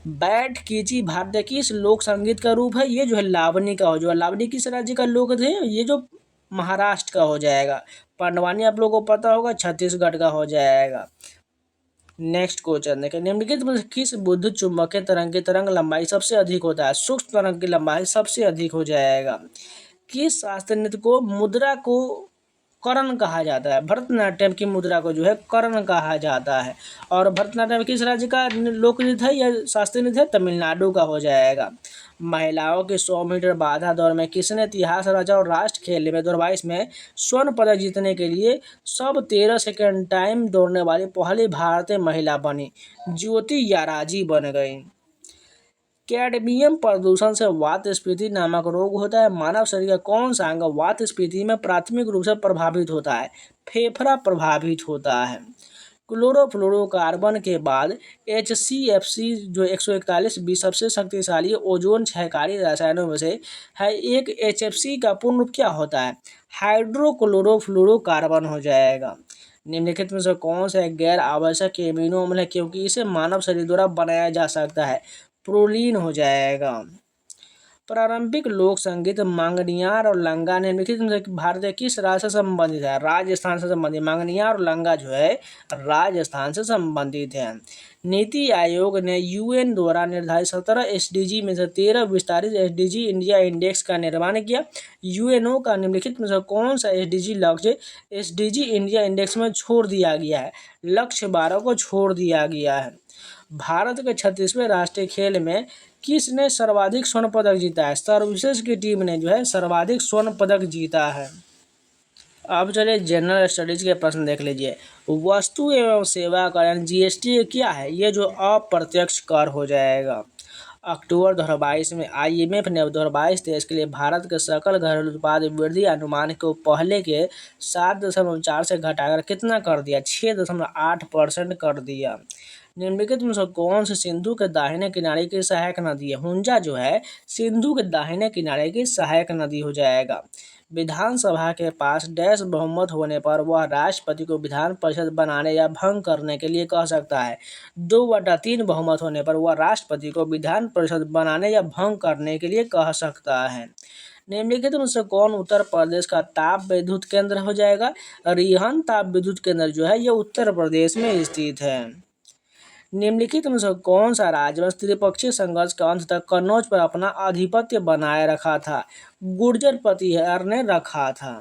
बैठ कीची भारत किस लोक संगीत का रूप है? ये जो है लावनी का हो, जो लावनी किस राज्य का लोक थे? ये जो महाराष्ट्र का हो जाएगा। पांडवानी आप लोगों को पता होगा छत्तीसगढ़ का हो जाएगा। नेक्स्ट क्वेश्चन देखें, निम्नलिखित में किस विद्युत चुम्बकीय तरंग की तरंग लंबाई सबसे अधिक होता है? सूक्ष्म तरंग की लंबाई सबसे अधिक हो जाएगा। किस शास्त्रीय नृत्य को मुद्रा को करण कहा जाता है? भरतनाट्यम की मुद्रा को जो है करण कहा जाता है। और भरतनाट्यम किस राज्य का लोक नृत्य है या शास्त्रीय नृत्य है? तमिलनाडु का हो जाएगा। महिलाओं के 100 मीटर बाधा दौड़ में किसने इतिहास रचा और राष्ट्र खेल में 2022 में स्वर्ण पदक जीतने के लिए सब 13 सेकेंड टाइम दौड़ने वाली पहली भारतीय महिला बनी? ज्योति याराजी बन गई। कैडमियम प्रदूषण से वातस्फीति नामक रोग होता है। मानव शरीर का कौन सा अंग वातस्फीति में प्राथमिक रूप से प्रभावित होता है? फेफड़ा प्रभावित होता है। क्लोरोफ्लोरोकार्बन के बाद HCFC जो 141 सबसे शक्तिशाली ओजोन क्षयकारी रसायनों में से है। एक HFC का पूर्ण रूप क्या होता है? हाइड्रोक्लोरोफ्लोरोकार्बन हो जाएगा। निम्नलिखित में से कौन सा गैर आवश्यक एमिनो अम्ल है क्योंकि इसे मानव शरीर द्वारा बनाया जा सकता है? प्रोलीन हो जाएगा। प्रारंभिक लोक संगीत मांगनियार और लंगा निम्नलिखित में से भारत के किस राज्य से संबंधित है? राजस्थान से संबंधित। मांगनियार और लंगा जो है राजस्थान से संबंधित है। नीति आयोग ने UN द्वारा निर्धारित 17 SDG में से 13 विस्तारित SDG इंडिया इंडेक्स का निर्माण किया। UNO का निम्नलिखित में से कौन सा SDG लक्ष्य SDG इंडिया इंडेक्स में छोड़ दिया गया है? लक्ष्य 12 को छोड़ दिया गया है। भारत के 36वें राष्ट्रीय खेल में किसने सर्वाधिक स्वर्ण पदक जीता है? सर्विसेज की टीम ने जो है सर्वाधिक स्वर्ण पदक जीता है। अब चलिए जनरल स्टडीज के प्रश्न देख लीजिए। वस्तु एवं सेवा कर यानी GST क्या है? ये जो अप्रत्यक्ष कर हो जाएगा। अक्टूबर 2022 में IMF ने 2022-23 के लिए भारत के सकल घरेलू उत्पाद वृद्धि अनुमान को पहले के 7.4 से घटाकर कितना कर दिया? 6.8% कर दिया। निम्नलिखित में से कौन से सिंधु के दाहिने किनारे की सहायक नदी है? हुंजा जो है सिंधु के दाहिने किनारे की सहायक नदी हो जाएगा। विधानसभा के पास डैश बहुमत होने पर वह राष्ट्रपति को विधान परिषद बनाने या भंग करने के लिए कह सकता है। 2/3 बहुमत होने पर वह राष्ट्रपति को विधान परिषद बनाने या भंग करने के लिए कह सकता है। निम्नलिखित में से कौन उत्तर प्रदेश का ताप विद्युत केंद्र हो जाएगा? रिहन ताप विद्युत केंद्र जो है ये उत्तर प्रदेश में स्थित है। निम्नलिखित में से कौन सा राजवंश त्रिपक्षीय संघर्ष के अंत तक कन्नौज पर अपना आधिपत्य बनाए रखा था? गुर्जर प्रतिहार ने रखा था।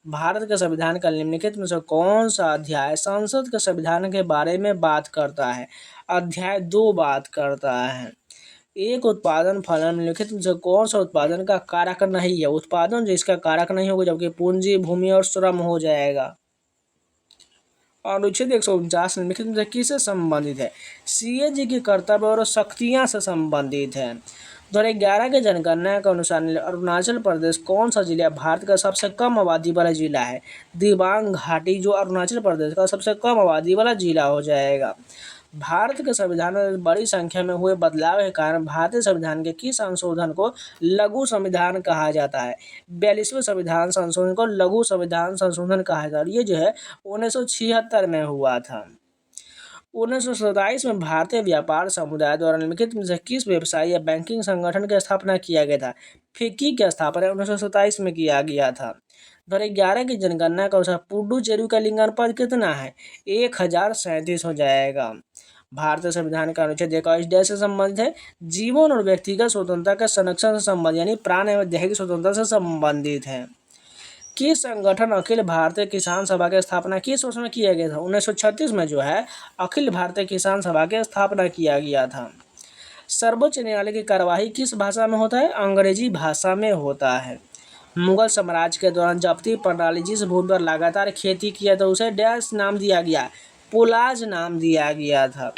भारत के संविधान का निम्नलिखित में से कौन सा अध्याय संसद के संविधान के बारे में बात करता है? अध्याय 2 बात करता है। एक उत्पादन फलन निम्नलिखित में से कौन सा उत्पादन का कारक नहीं है? उत्पादन जो इसका कारक नहीं होगा जबकि पूंजी भूमि और श्रम हो जाएगा। अनुच्छेद 149 निम्नलिखित में से किससे संबंधित है? CAG की कर्तव्य और शक्तियां से संबंधित है। 2011 के जनगणना के अनुसार अरुणाचल प्रदेश कौन सा जिला भारत का सबसे कम आबादी वाला जिला है? दिबांग घाटी जो अरुणाचल प्रदेश का सबसे कम आबादी वाला जिला हो जाएगा। भारत के संविधान में बड़ी संख्या में हुए बदलाव के कारण भारतीय संविधान के किस संशोधन को लघु संविधान कहा जाता है? 42वें संविधान संशोधन को लघु संविधान संशोधन कहा जाता है। ये जो है 1976 में हुआ था। 1927 में भारतीय व्यापार समुदाय द्वारा निम्नलिखित में से किस व्यवसाय या बैंकिंग संगठन की स्थापना किया गया था? फिक्की की स्थापना 1927 में किया गया था। 2011 की जनगणना के अनुसार पुडुचेरी का लिंगानुपात कितना है? 1037 हो जाएगा। भारतीय संविधान का अनुच्छेद 21 से संबंधित है जीवन और व्यक्तिगत स्वतंत्रता के संरक्षण से संबंधित यानी प्राण एवं दैहिक स्वतंत्रता से संबंधित है। किस संगठन अखिल भारतीय किसान सभा की स्थापना किस वर्ष में किया गया था? 1936 में जो है अखिल भारतीय किसान सभा की स्थापना किया गया था। सर्वोच्च न्यायालय की कार्यवाही किस भाषा में होता है? अंग्रेजी भाषा में होता है। मुगल साम्राज्य के दौरान जब्ती प्रणाली जिस भूमि पर लगातार खेती किया था उसे डैश नाम दिया गया? पोलाज नाम दिया गया था।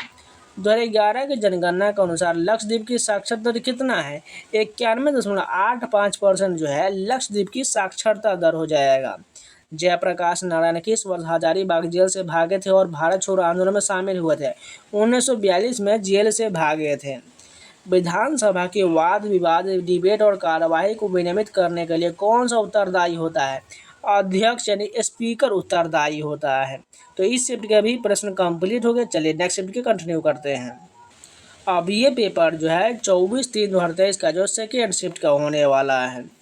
2011 की जनगणना के अनुसार लक्षद्वीप की साक्षरता दर कितना है? 91.85% जो है लक्षद्वीप की साक्षरता दर हो जाएगा। जयप्रकाश नारायण किस वर्ष हजारीबाग जेल से भागे थे और भारत छोड़ो आंदोलन में शामिल हुए थे? 1942 में जेल से भागे थे। विधानसभा के वाद विवाद डिबेट और कार्यवाही को विनियमित करने के लिए कौन सा उत्तरदायी होता है? अध्यक्ष यानी स्पीकर उत्तरदायी होता है। तो इस शिफ्ट के भी प्रश्न कंप्लीट हो गए। चलिए नेक्स्ट शिफ्ट के कंटिन्यू करते हैं। अब ये पेपर जो है 24/3/2023 का जो सेकेंड शिफ्ट का होने वाला है।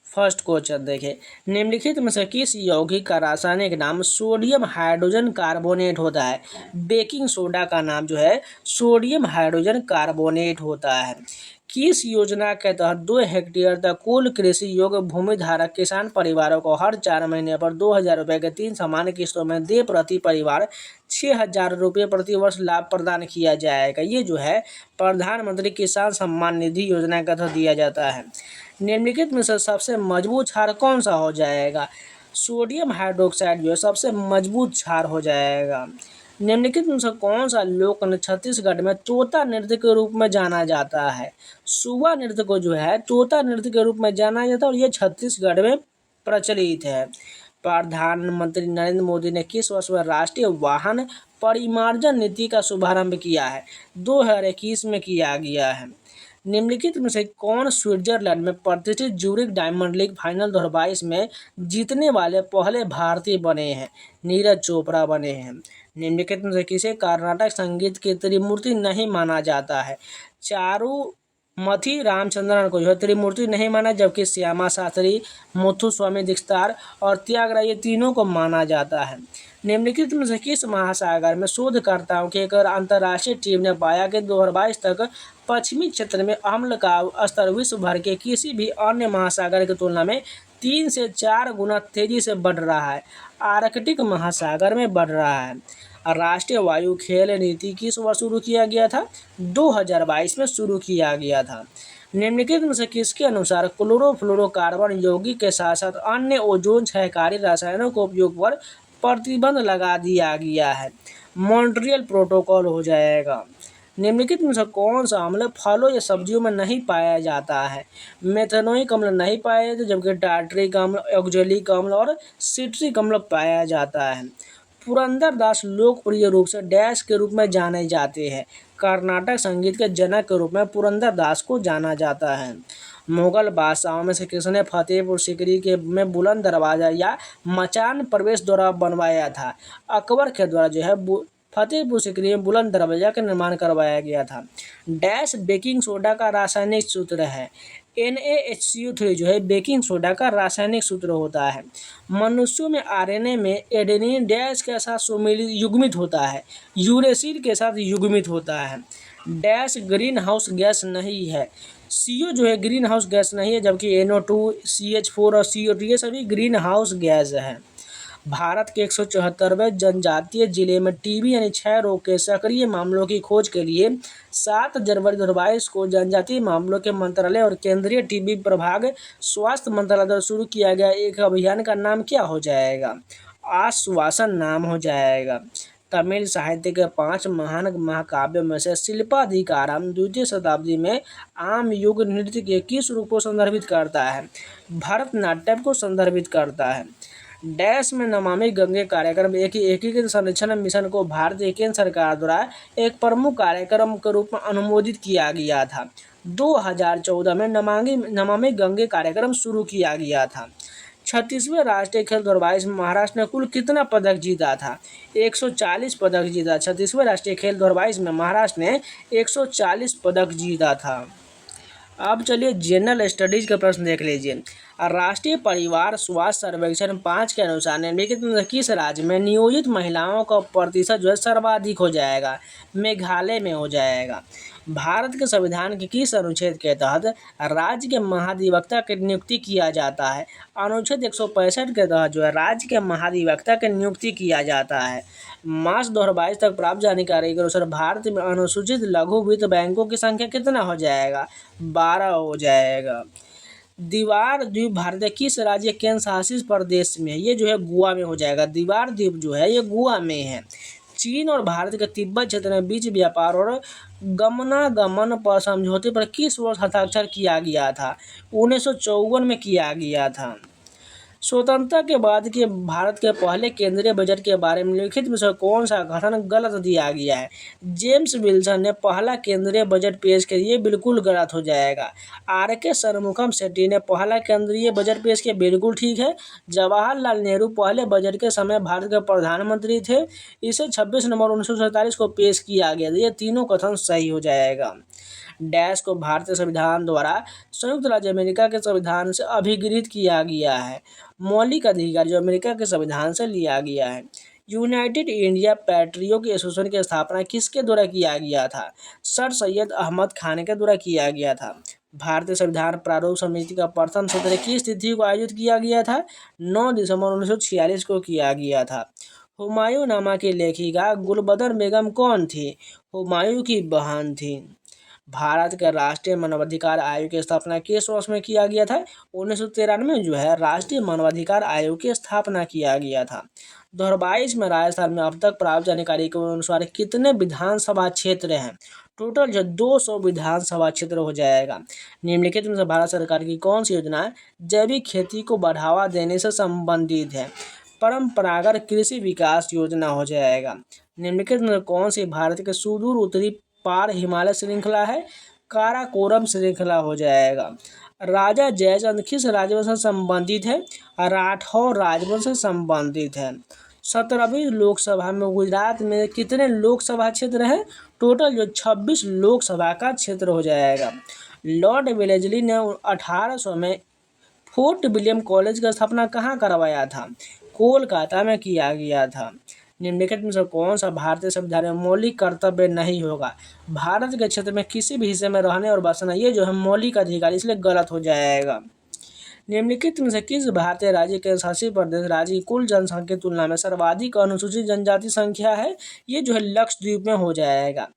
फर्स्ट क्वेश्चन देखिए, निम्नलिखित में से किस यौगिक का रासायनिक नाम सोडियम हाइड्रोजन कार्बोनेट होता है? बेकिंग सोडा का नाम जो है सोडियम हाइड्रोजन कार्बोनेट होता है। किस योजना के तहत 2 हेक्टेयर तक कुल कृषि योग्य भूमि धारक किसान परिवारों को हर 4 महीने पर 2,000 रुपये के 3 समान किस्तों में दे प्रति परिवार 6,000 रुपये प्रति वर्ष लाभ प्रदान किया जाएगा? ये जो है प्रधानमंत्री किसान सम्मान निधि योजना के तहत दिया जाता है। निम्नलिखित में से सबसे मजबूत क्षार कौन सा हो जाएगा? सोडियम हाइड्रोक्साइड जो है सबसे मजबूत क्षार हो जाएगा। निम्नलिखित में से कौन सा लोक नृत्य छत्तीसगढ़ में तोता नृत्य के रूप में जाना जाता है? सुवा नृत्य को जो है तोता नृत्य के रूप में जाना जाता है और ये छत्तीसगढ़ में प्रचलित है। प्रधानमंत्री नरेंद्र मोदी ने किस वर्ष में राष्ट्रीय वाहन परिमार्जन नीति का शुभारंभ किया है? 2021 में किया गया है। निम्नलिखित में से कौन स्विट्जरलैंड में प्रतिष्ठित ज्यूरिख डायमंड लीग फाइनल 2022 में जीतने वाले पहले भारतीय बने हैं? नीरज चोपड़ा बने हैं। निम्नलिखित में से किसे कर्नाटक संगीत की त्रिमूर्ति नहीं माना जाता है? चारुमथी रामचंद्रन को जो है त्रिमूर्ति नहीं माना, जबकि श्यामा शास्त्री, मुथुस्वामी दीक्षितार और त्यागराय ये तीनों को माना जाता है। निम्नलिखित में से किस महासागर में शोधकर्ताओं की एक अंतर्राष्ट्रीय टीम ने पाया कि 2022 तक पश्चिमी क्षेत्र में अम्ल का स्तर विश्व भर के किसी भी अन्य महासागर की तुलना में 3 से 4 गुना तेजी से बढ़ रहा है? आर्कटिक महासागर में बढ़ रहा है। राष्ट्रीय वायु खेल नीति किस वर्ष शुरू किया गया था? 2022 में शुरू किया गया था। निम्नलिखित में से किसके अनुसार क्लोरोफ्लोरोकार्बन यौगिक के साथ साथ अन्य ओजोन क्षयकारी रसायनों के उपयोग पर प्रतिबंध लगा दिया गया है? मॉन्ट्रियल प्रोटोकॉल हो जाएगा। निम्नलिखित में से कौन सा अम्ल फलों या सब्जियों में नहीं पाया जाता है? मेथेनोइक अम्ल नहीं पाया जाता, जबकि टार्टरिक अम्ल, ऑक्जेलिक अम्ल और सिट्रिक अम्ल पाया जाता है। पुरंदरदास लोकप्रिय रूप से डैश के रूप में जाने जाते हैं? कर्नाटक संगीत के जनक के रूप में पुरंदरदास को जाना जाता है। मुगल बादशाहों में से किसने फतेहपुर सीकरी के में बुलंद दरवाजा या मचान प्रवेश द्वार बनवाया था? अकबर के द्वारा जो है फतेहपुर सीकरी में बुलंद दरवाजा का निर्माण करवाया गया था। डैश बेकिंग सोडा का रासायनिक सूत्र है? NaHCO3 जो है बेकिंग सोडा का रासायनिक सूत्र होता है। मनुष्यों में RNA में एडेनिन डैश के साथ युग्मित होता है? यूरेसिल के साथ युग्मित होता है। डैश ग्रीन हाउस गैस नहीं है? CO जो है ग्रीन हाउस गैस नहीं है, जबकि NO2, CH4 और CO2 ये सभी ग्रीन हाउस गैस है। भारत के 174वें जनजातीय जिले में टीबी यानी क्षय रोग के सक्रिय मामलों की खोज के लिए 7 जनवरी 2022 को जनजातीय मामलों के मंत्रालय और केंद्रीय टीबी प्रभाग स्वास्थ्य मंत्रालय द्वारा शुरू किया गया एक अभियान का नाम क्या हो जाएगा? आश्वासन नाम हो जाएगा। तमिल साहित्य के 5 महान महाकाव्यों में से शिल्पाधिकारम 2वीं शताब्दी में आम युग नृत्य के किस रूप को संदर्भित करता है? भरतनाट्यम को संदर्भित करता है। डैश में नमामि गंगे कार्यक्रम एक एकीकृत संरक्षण मिशन को भारतीय केंद्र सरकार द्वारा एक प्रमुख कार्यक्रम के रूप में अनुमोदित किया गया था। 2014 में नमामि गंगे कार्यक्रम शुरू किया गया था। 36वें राष्ट्रीय खेल 2022 में महाराष्ट्र ने कुल कितना पदक जीता था? 140 पदक जीता। 36वें राष्ट्रीय खेल 2022 में महाराष्ट्र ने 140 पदक जीता था। अब चलिए जनरल स्टडीज का प्रश्न देख लीजिए। राष्ट्रीय परिवार स्वास्थ्य सर्वेक्षण 5 के अनुसार निम्नलिखित में से किस राज्य में नियोजित महिलाओं का प्रतिशत जो है सर्वाधिक हो जाएगा? मेघालय में हो जाएगा। भारत के संविधान के किस अनुच्छेद के तहत राज्य के महाधिवक्ता की नियुक्ति किया जाता है? अनुच्छेद 165 के तहत जो है राज्य के महाधिवक्ता की नियुक्ति किया जाता है। मार्च 2022 तक प्राप्त जानकारी के अनुसार भारत में अनुसूचित लघु वित्त बैंकों की संख्या कितना हो जाएगा? 12 हो जाएगा। दीवार द्वीप भारत किस राज्य केंद्र शासित प्रदेश में है? ये जो है गोवा में हो जाएगा। दीवार द्वीप जो है ये गोवा में है। चीन और भारत के तिब्बत क्षेत्र में बीच व्यापार और गमनागमन पर समझौते पर किस वर्ष हस्ताक्षर किया गया था? 1954 में किया गया था। स्वतंत्रता के बाद के भारत के पहले केंद्रीय बजट के बारे में लिखित में से कौन सा कथन गलत दिया गया है? जेम्स विल्सन ने पहला केंद्रीय बजट पेश किया, ये बिल्कुल गलत हो जाएगा। RK शनमुखम शेट्टी ने पहला केंद्रीय बजट पेश किया, बिल्कुल ठीक है। जवाहरलाल नेहरू पहले बजट के समय भारत के प्रधानमंत्री थे, इसे 26 नवंबर 1947 को पेश किया गया। ये तीनों कथन सही हो जाएगा। डैश को भारतीय संविधान द्वारा संयुक्त राज्य अमेरिका के संविधान से अभिगृहित किया गया है। मौलिक अधिकार जो अमेरिका के संविधान से लिया गया है। यूनाइटेड इंडिया पैट्रियोट एसोसिएशन की स्थापना किसके द्वारा किया गया था? सर सैयद अहमद खान के द्वारा किया गया था। भारतीय संविधान प्रारूप समिति का प्रथम सत्र किस तिथि को आयोजित किया गया था? 9 दिसंबर 1946 को किया गया था। हुमायूं नामा की लेखिका गुलबदर बेगम कौन थी? हुमायूं की बहन थी। भारत के राष्ट्रीय मानवाधिकार आयोग की स्थापना किस वर्ष में किया गया था? 1993 में जो है राष्ट्रीय मानवाधिकार आयोग की स्थापना किया गया था। 2022 में राजस्थान में अब तक प्राप्त जानकारी के अनुसार कितने विधानसभा क्षेत्र हैं? टोटल जो 200 विधानसभा क्षेत्र हो जाएगा। निम्नलिखित में से भारत सरकार की कौन सी योजना जैविक खेती को बढ़ावा देने से संबंधित है? परंपरागत कृषि विकास योजना हो जाएगा। निम्नलिखित में कौन सी भारत के सुदूर उत्तरी पार हिमालय श्रृंखला है? काराकोरम श्रृंखला हो जाएगा। राजा जयचंद किस राजवंश से संबंधित है? राठौर राजवंश से संबंधित है। 17वीं लोकसभा में गुजरात में कितने लोकसभा क्षेत्र हैं? टोटल जो 26 लोकसभा का क्षेत्र हो जाएगा। लॉर्ड वेलेस्ली ने 1800 में फोर्ट विलियम कॉलेज का स्थापना कहाँ करवाया था? कोलकाता में किया गया था। निम्नलिखित में से कौन सा भारतीय संविधान में मौलिक कर्तव्य नहीं होगा? भारत के क्षेत्र में किसी भी हिस्से में रहने और बसना, ये जो है मौलिक अधिकार, इसलिए गलत हो जाएगा। निम्नलिखित में से किस भारतीय राज्य के शासित प्रदेश राज्य की कुल जनसंख्या की तुलना में सर्वाधिक अनुसूचित जनजाति संख्या है? ये जो है लक्षद्वीप में हो जाएगा।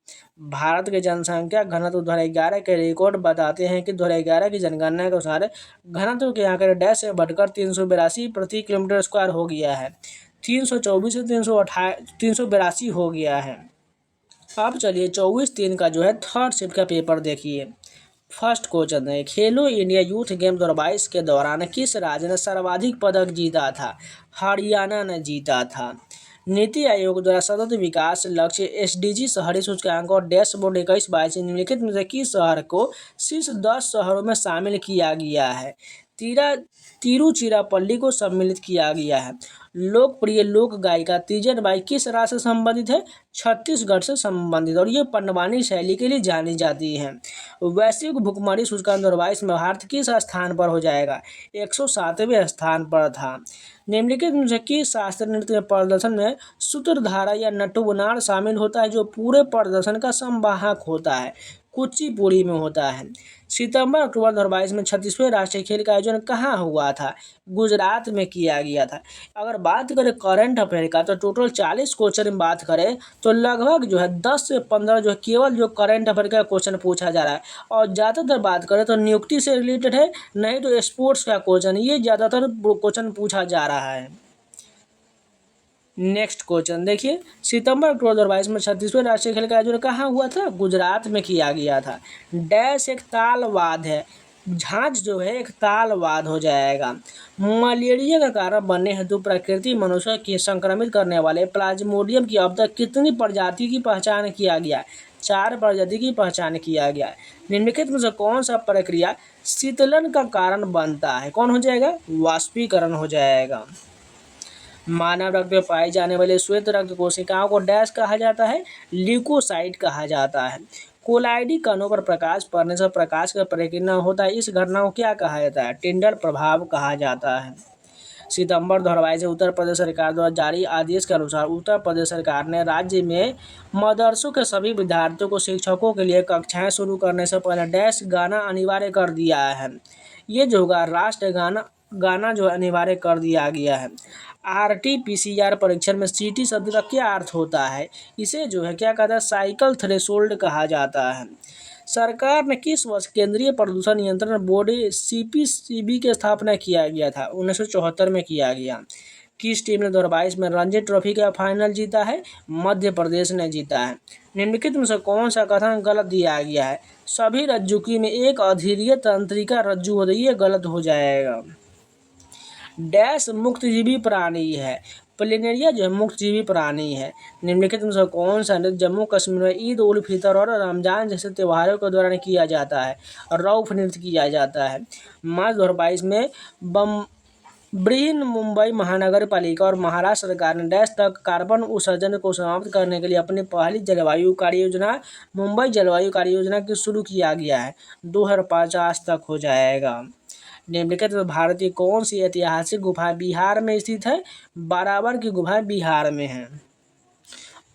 भारत के जनसंख्या घनत्व 2011 के रिकॉर्ड बताते हैं कि 2011 की जनगणना के अनुसार घनत्व के आंकड़े डैश से बढ़कर 382 प्रति किलोमीटर स्क्वायर हो गया है। 324 से 382 हो गया है। अब चलिए 24/3 का जो है थर्ड शिफ्ट का पेपर देखिए। फर्स्ट क्वेश्चन है, खेलो इंडिया यूथ गेम 2022 के दौरान किस राज्य ने सर्वाधिक पदक जीता था? हरियाणा ने जीता था। नीति आयोग द्वारा सतत विकास लक्ष्य SDG शहरी सूचकांक और डैशबोर्ड 21-22 निम्नलिखित में से किस शहर को शीर्ष 10 शहरों में शामिल किया गया है? तिरुचिरापल्ली को सम्मिलित किया गया है। लोकप्रिय लोक गायिका तीजन बाई किस राज्य से संबंधित है? छत्तीसगढ़ से संबंधित, और ये पंडवानी शैली के लिए जानी जाती हैं। वैश्विक भुखमरी सूचकांक 2022 में भारत किस स्थान पर हो जाएगा? 107वें स्थान पर था। निम्नलिखित में से किस शास्त्रीय नृत्य प्रदर्शन में सूत्रधारा या नटुवनार शामिल होता है, जो पूरे प्रदर्शन का संवाहक होता है? कुचिपुड़ी में होता है। सितंबर अक्टूबर 2022 में 36वें राष्ट्रीय खेल का आयोजन कहाँ हुआ था? गुजरात में किया गया था। अगर बात करें करंट अफेयर का तो टोटल 40 क्वेश्चन में बात करें तो लगभग जो है 10 से 15 जो है केवल जो करंट अफेयर का क्वेश्चन पूछा जा रहा है, और ज़्यादातर बात करें तो नियुक्ति से रिलेटेड है, नहीं तो स्पोर्ट्स का क्वेश्चन, ये ज़्यादातर क्वेश्चन पूछा जा रहा है। नेक्स्ट क्वेश्चन देखिए, सितंबर अक्टूबर 2022 में 36वें राष्ट्रीय खेल का आयोजन कहाँ हुआ था? गुजरात में किया गया था। डैश एक तालवाद है, झांझ जो है एक तालवाद हो जाएगा। मलेरिया का कारण बनने हेतु प्रकृति मनुष्य की संक्रमित करने वाले प्लाज्मोडियम की अब तक कितनी प्रजाति की पहचान किया गया? 4 प्रजाति की पहचान किया गया। निम्नलिखित में से कौन सा प्रक्रिया शीतलन का कारण बनता है? कौन हो जाएगा? वाष्पीकरण हो जाएगा। मानव रक्त में पाई जाने वाले श्वेत रक्त कोशिकाओं को डैश कहा जाता है? ल्यूकोसाइट कहा जाता है। कोलाइडी कणों पर प्रकाश पड़ने से प्रकाश का प्रकीर्णन होता है। इस घटना को क्या कहा जाता है? टिंडल प्रभाव कहा जाता है। सितंबर 2022 से उत्तर प्रदेश सरकार द्वारा जारी आदेश के अनुसार उत्तर प्रदेश सरकार ने राज्य में मदरसों के सभी विद्यार्थियों को शिक्षकों के लिए कक्षाएं शुरू करने से पहले डैश गाना अनिवार्य कर दिया है। ये जो होगा राष्ट्र गाना जो अनिवार्य कर दिया गया है। RT-PCR परीक्षण में CT शब्द का क्या अर्थ होता है? इसे जो है क्या कहता है? साइकिल थ्रेशोल्ड कहा जाता है। सरकार ने किस वर्ष केंद्रीय प्रदूषण नियंत्रण बोर्ड CPCB की स्थापना किया गया था? 1974 में किया गया। किस टीम ने 2022 में रणजी ट्रॉफी का फाइनल जीता है? मध्य प्रदेश ने जीता है। निम्नलिखित में से कौन सा कथन गलत दिया गया है? सभी रज्जुकी में एक अधीरीय तंत्रिका रज्जु होती है, ये गलत हो जाएगा। डैश मुक्तजीवी प्राणी है। प्लेनेरिया जो है मुक्तजीवी प्राणी है। निम्नलिखित में से कौन सा नृत्य जम्मू कश्मीर में ईद उल फितर और रमजान जैसे त्योहारों के दौरान किया जाता है? रौफ नृत्य किया जाता है। मार्च 2022 में मुंबई महानगर पालिका और महाराष्ट्र सरकार ने डैश तक कार्बन उत्सर्जन को समाप्त करने के लिए अपनी पहली जलवायु कार्य योजना मुंबई जलवायु कार्य योजना की शुरू किया गया है। 2050 तक हो जाएगा। निम्नलिखित में भारतीय कौन सी ऐतिहासिक गुफा बिहार में स्थित है? बाराबर की गुफा बिहार में है।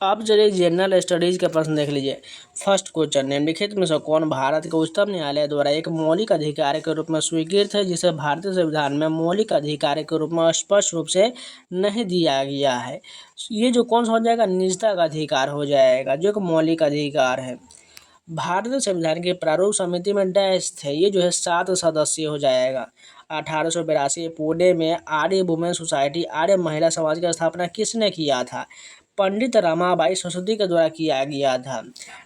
अब चलिए जनरल स्टडीज के प्रश्न देख लीजिए। फर्स्ट क्वेश्चन, निम्नलिखित में से कौन भारत के उच्चतम न्यायालय द्वारा एक मौलिक अधिकार के रूप में स्वीकृत है, जिसे भारतीय संविधान में मौलिक अधिकार के रूप में स्पष्ट रूप से नहीं दिया गया है? ये जो कौन सा हो जाएगा? निजता का अधिकार हो जाएगा, जो एक मौलिक अधिकार है। भारतीय संविधान की प्रारूप समिति में डैश थे, ये जो है 7 सदस्य हो जाएगा। 1882 पुणे में आर्य वुमेन सोसाइटी आर्य महिला समाज की स्थापना किसने किया था? पंडित रमाबाई सरस्वती के द्वारा किया गया था।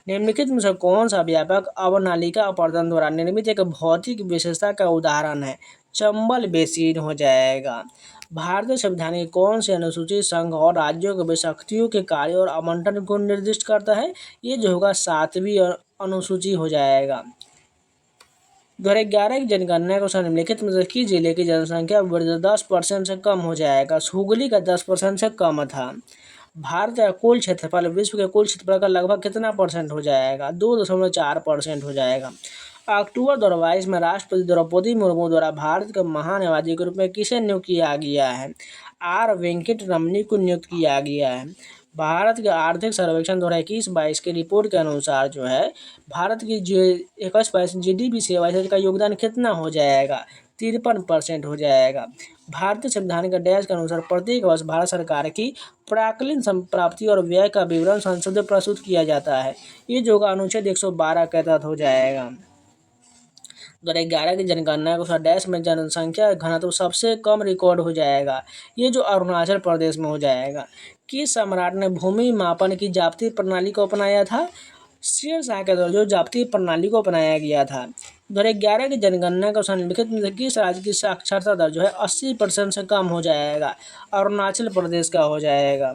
निम्नलिखित में से कौन सा व्यापक अवनालिका अपरदन द्वारा निर्मित एक भौतिक विशेषता का उदाहरण है? चंबल बेसिन हो जाएगा। भारतीय संविधान की कौन सी अनुसूची संघ और राज्यों के शक्तियों के कार्य और आवंटन को निर्दिष्ट करता है? ये जो होगा 7वीं अनुसूची हो जाएगा। 2011 की जनगणना को निम्नलिखित में से किस जिले की जनसंख्या 10% से कम हो जाएगा? हुगली का 10% से कम था। भारत का कुल क्षेत्रफल विश्व के कुल क्षेत्रफल का लगभग कितना परसेंट हो जाएगा? 2.4% हो जाएगा। अक्टूबर 2022 में राष्ट्रपति द्रौपदी मुर्मू द्वारा भारत के महान्यायवादी के रूप में किसे नियुक्त किया गया है? R वेंकट रमनी को नियुक्त किया गया है। भारत के आर्थिक सर्वेक्षण 2021-22 की रिपोर्ट के अनुसार जो है भारत की जो 21-22 GDP सेवा का योगदान कितना हो जाएगा? 53% हो जाएगा। भारतीय संविधान के डैश के अनुसार प्रत्येक वर्ष भारत सरकार की प्राक्कलित संप्राप्ति और व्यय का विवरण संसद में प्रस्तुत किया जाता है। ये जो अनुच्छेद 112 के तहत हो जाएगा। 2011 की जनगणना को डैश में जनसंख्या घनत्व सबसे कम रिकॉर्ड हो जाएगा। ये जो अरुणाचल प्रदेश में हो जाएगा। किस सम्राट ने भूमि मापन की जाप्ती प्रणाली को अपनाया था? शेरशाह के द्वारा जो जाप्ती प्रणाली को अपनाया गया था। 2011 की जनगणना को निम्नलिखित में से किस राज्य की साक्षरता दर जो है 80% से कम हो जाएगा? अरुणाचल प्रदेश का हो जाएगा।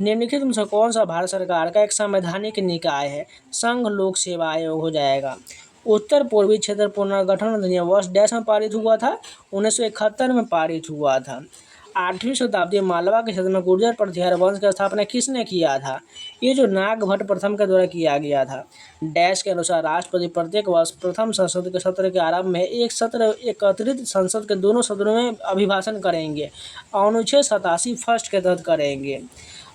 निम्नलिखित में से कौन सा भारत सरकार का एक संवैधानिक निकाय है? संघ लोक सेवा आयोग हो जाएगा। उत्तर पूर्वी क्षेत्र पुनर्गठन अधिनियम वर्ष डैश में पारित हुआ था? 1971 में पारित हुआ था। 8वीं शताब्दी मालवा के क्षेत्र में गुर्जर प्रतिहार वंश की स्थापना किसने किया था? ये जो नागभट्ट प्रथम के द्वारा किया गया था। डैश के अनुसार राष्ट्रपति प्रत्येक वर्ष प्रथम संसद के सत्र के आरंभ में एक सत्र एकत्रित संसद के दोनों सदनों में अभिभाषण करेंगे। अनुच्छेद 87 फर्स्ट के तहत करेंगे।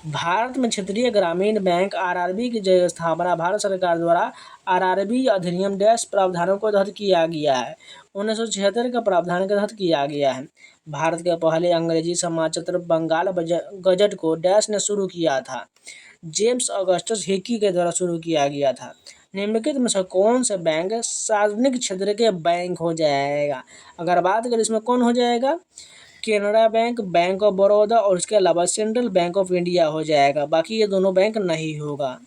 भारत में क्षेत्रीय ग्रामीण बैंक RRB की स्थापना भारत सरकार द्वारा RRB अधिनियम डैश प्रावधानों को तहत किया गया है। 1976 के प्रावधान के तहत किया गया है। भारत के पहले अंग्रेजी समाचार बंगाल गजट को डैश ने शुरू किया था? जेम्स ऑगस्टस हिकी के द्वारा शुरू किया गया था। निम्नलिखित में से कौन से बैंक सार्वजनिक क्षेत्र के बैंक हो जाएगा? अगर बात करें इसमें कौन हो जाएगा? Canara bank, bank of Baroda और इसके अलावा सेंट्रल बैंक ऑफ इंडिया हो जाएगा। बाकी ये दोनों बैंक नहीं होगा।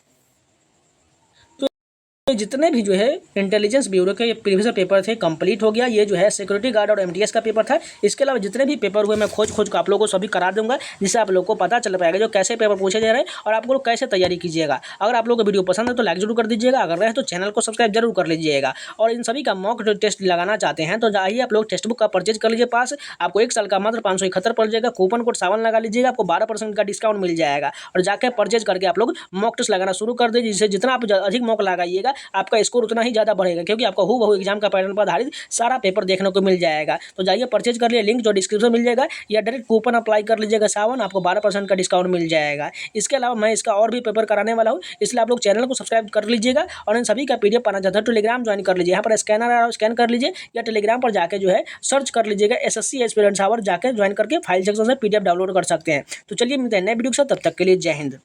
तो जितने भी जो है इंटेलिजेंस ब्यूरो के प्रीवियस पेपर थे कंप्लीट हो गया। ये जो है सिक्योरिटी गार्ड और MTS का पेपर था। इसके अलावा जितने भी पेपर हुए मैं खोज को आप लोगों को सभी करा दूंगा, जिससे आप लोगों को पता चल पाएगा जो कैसे पेपर पूछे जा रहे हैं और आप लोग कैसे तैयारी कीजिएगा। अगर आप लोगों को वीडियो पसंद है तो लाइक जरूर कर दीजिएगा, अगर रहे तो चैनल को सब्सक्राइब जरूर कर लीजिएगा। और इन सभी का मॉक टेस्ट लगाना चाहते हैं तो जाइए आप लोग टेक्स्ट बुक का परचेज कर लीजिए पास। आपको 1 साल का मात्र 571 पड़ जाएगा। कूपन कोड 7 लगा लीजिएगा, आपको 12% का डिस्काउंट मिल जाएगा। और जाकर परचेज करके आप लोग मॉक टेस्ट लगाना शुरू कर दीजिए, जिससे जितना आप अधिक मॉक लगाइएगा लीजिएगा, आपका स्कोर उतना ही ज़्यादा बढ़ेगा, क्योंकि आपको हूबहू एग्जाम का पैटर्न पर आधारित सारा पेपर देखने को मिल जाएगा। तो जाइए परचेज कर लिए, लिंक जो डिस्क्रिप्शन मिल जाएगा, या डायरेक्ट कूपन अप्लाई कर लीजिएगा सावन, आपको 12% का डिस्काउंट मिल जाएगा। इसके अलावा मैं इसका और भी पेपर कराने वाला हूँ, इसलिए आप लोग चैनल को सब्सक्राइब कर लीजिएगा और इन सभी का PDF पाना चाहते हैं टेलीग्राम ज्वाइन कर लीजिए। यहाँ पर स्कैनर है, स्कैन कर लीजिए, या टेलीग्राम पर जाके जो है सर्च कर लीजिएगा SSC एस्पिरेंट्स आवर, जाके ज्वाइन करके फाइल सेक्शन से PDF डाउनलोड कर सकते हैं। तो चलिए मिलते हैं नए वीडियो के साथ, तब तक के लिए जय हिंद।